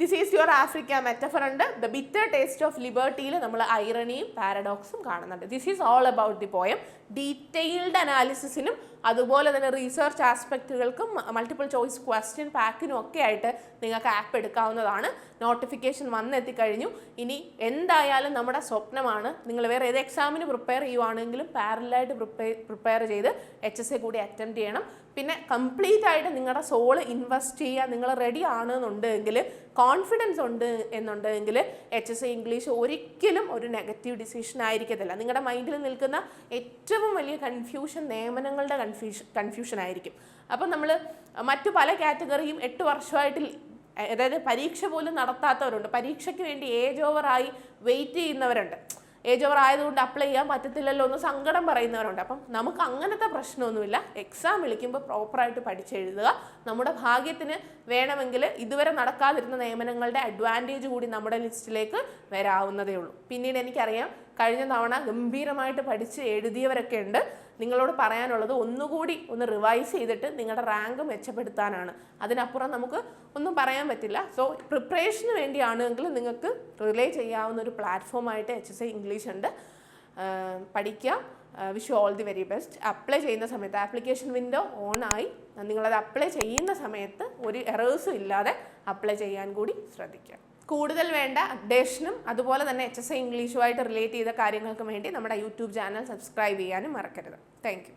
This is your Africa metaphor ഉണ്ട്. ദ ബിറ്റർ ടേസ്റ്റ് ഓഫ് ലിബർട്ടിയിൽ നമ്മൾ ഐറണിയും പാരഡോക്സും കാണുന്നുണ്ട്. This is all about the poem. Detailed അനാലിസിസിനും അതുപോലെ തന്നെ റീസെർച്ച് ആസ്പെക്റ്റുകൾക്കും മൾട്ടിപ്പിൾ ചോയ്സ് ക്വസ്റ്റ്യൻ പാക്കിനും ഒക്കെ ആയിട്ട് നിങ്ങൾക്ക് ആപ്പ് എടുക്കാവുന്നതാണ്. നോട്ടിഫിക്കേഷൻ വന്നെത്തിക്കഴിഞ്ഞു. ഇനി എന്തായാലും നമ്മുടെ സ്വപ്നമാണ്, നിങ്ങൾ വേറെ ഏത് എക്സാമിന് പ്രിപ്പയർ ചെയ്യുവാണെങ്കിലും പാരലായിട്ട് പ്രിപ്പയർ ചെയ്ത് HSA കൂടി അറ്റംപ്റ്റ് ചെയ്യണം. പിന്നെ കംപ്ലീറ്റ് ആയിട്ട് നിങ്ങളുടെ സോള് ഇൻവെസ്റ്റ് ചെയ്യുക. നിങ്ങൾ റെഡി ആണെന്നുണ്ടെങ്കിൽ, കോൺഫിഡൻസ് ഉണ്ട് എന്നുണ്ടെങ്കിൽ HSA ഇംഗ്ലീഷ് ഒരിക്കലും ഒരു നെഗറ്റീവ് ഡിസിഷൻ ആയിരിക്കത്തില്ല. നിങ്ങളുടെ മൈൻഡിൽ നിൽക്കുന്ന ഏറ്റവും വലിയ കൺഫ്യൂഷൻ നിയമനങ്ങളുടെ കൺഫ്യൂഷൻ ആയിരിക്കും. അപ്പം നമ്മൾ മറ്റു പല കാറ്റഗറിയും 8 വർഷമായിട്ട്, അതായത് പരീക്ഷ പോലും നടത്താത്തവരുണ്ട്. പരീക്ഷയ്ക്ക് വേണ്ടി ഏജ് ഓവറായി വെയിറ്റ് ചെയ്യുന്നവരുണ്ട്. ഏജ് ഓവർ ആയതുകൊണ്ട് അപ്ലൈ ചെയ്യാൻ പറ്റത്തില്ലല്ലോ എന്ന് സങ്കടം പറയുന്നവരുണ്ട്. അപ്പം നമുക്ക് അങ്ങനത്തെ പ്രശ്നമൊന്നുമില്ല. എക്സാം വിളിക്കുമ്പോൾ പ്രോപ്പറായിട്ട് പഠിച്ചെഴുതുക. നമ്മുടെ ഭാഗ്യത്തിന് വേണമെങ്കിൽ ഇതുവരെ നടക്കാതിരുന്ന നിയമനങ്ങളുടെ അഡ്വാൻറ്റേജ് കൂടി നമ്മുടെ ലിസ്റ്റിലേക്ക് വരാവുന്നതേ ഉള്ളൂ. പിന്നീട് എനിക്കറിയാം കഴിഞ്ഞ തവണ ഗംഭീരമായിട്ട് പഠിച്ച് എഴുതിയവരൊക്കെ ഉണ്ട്. നിങ്ങളോട് പറയാനുള്ളത് ഒന്നുകൂടി ഒന്ന് റിവൈസ് ചെയ്തിട്ട് നിങ്ങളുടെ റാങ്ക് മെച്ചപ്പെടുത്താനാണ്. അതിനപ്പുറം നമുക്ക് ഒന്നും പറയാൻ പറ്റില്ല. സോ പ്രിപ്പറേഷന് വേണ്ടിയാണെങ്കിൽ നിങ്ങൾക്ക് റിലേ ചെയ്യാവുന്ന ഒരു പ്ലാറ്റ്ഫോമായിട്ട് HSA ഇംഗ്ലീഷ് ഉണ്ട്. പഠിക്കുക. Wish you all the very best. Apply ചെയ്യുന്ന സമയത്ത് ആപ്ലിക്കേഷൻ വിൻഡോ ഓണായി, നിങ്ങളത് അപ്ലൈ ചെയ്യുന്ന സമയത്ത് ഒരു എറേഴ്സും ഇല്ലാതെ അപ്ലൈ ചെയ്യാൻ കൂടി ശ്രദ്ധിക്കുക. കൂടുതൽ വേണ്ട അപ്ഡേഷനും അതുപോലെ തന്നെ HSA ഇംഗ്ലീഷുമായിട്ട് റിലേറ്റ് ചെയ്ത കാര്യങ്ങൾക്ക് വേണ്ടി നമ്മുടെ യൂട്യൂബ് ചാനൽ സബ്സ്ക്രൈബ് ചെയ്യാനും മറക്കരുത്. Thank you.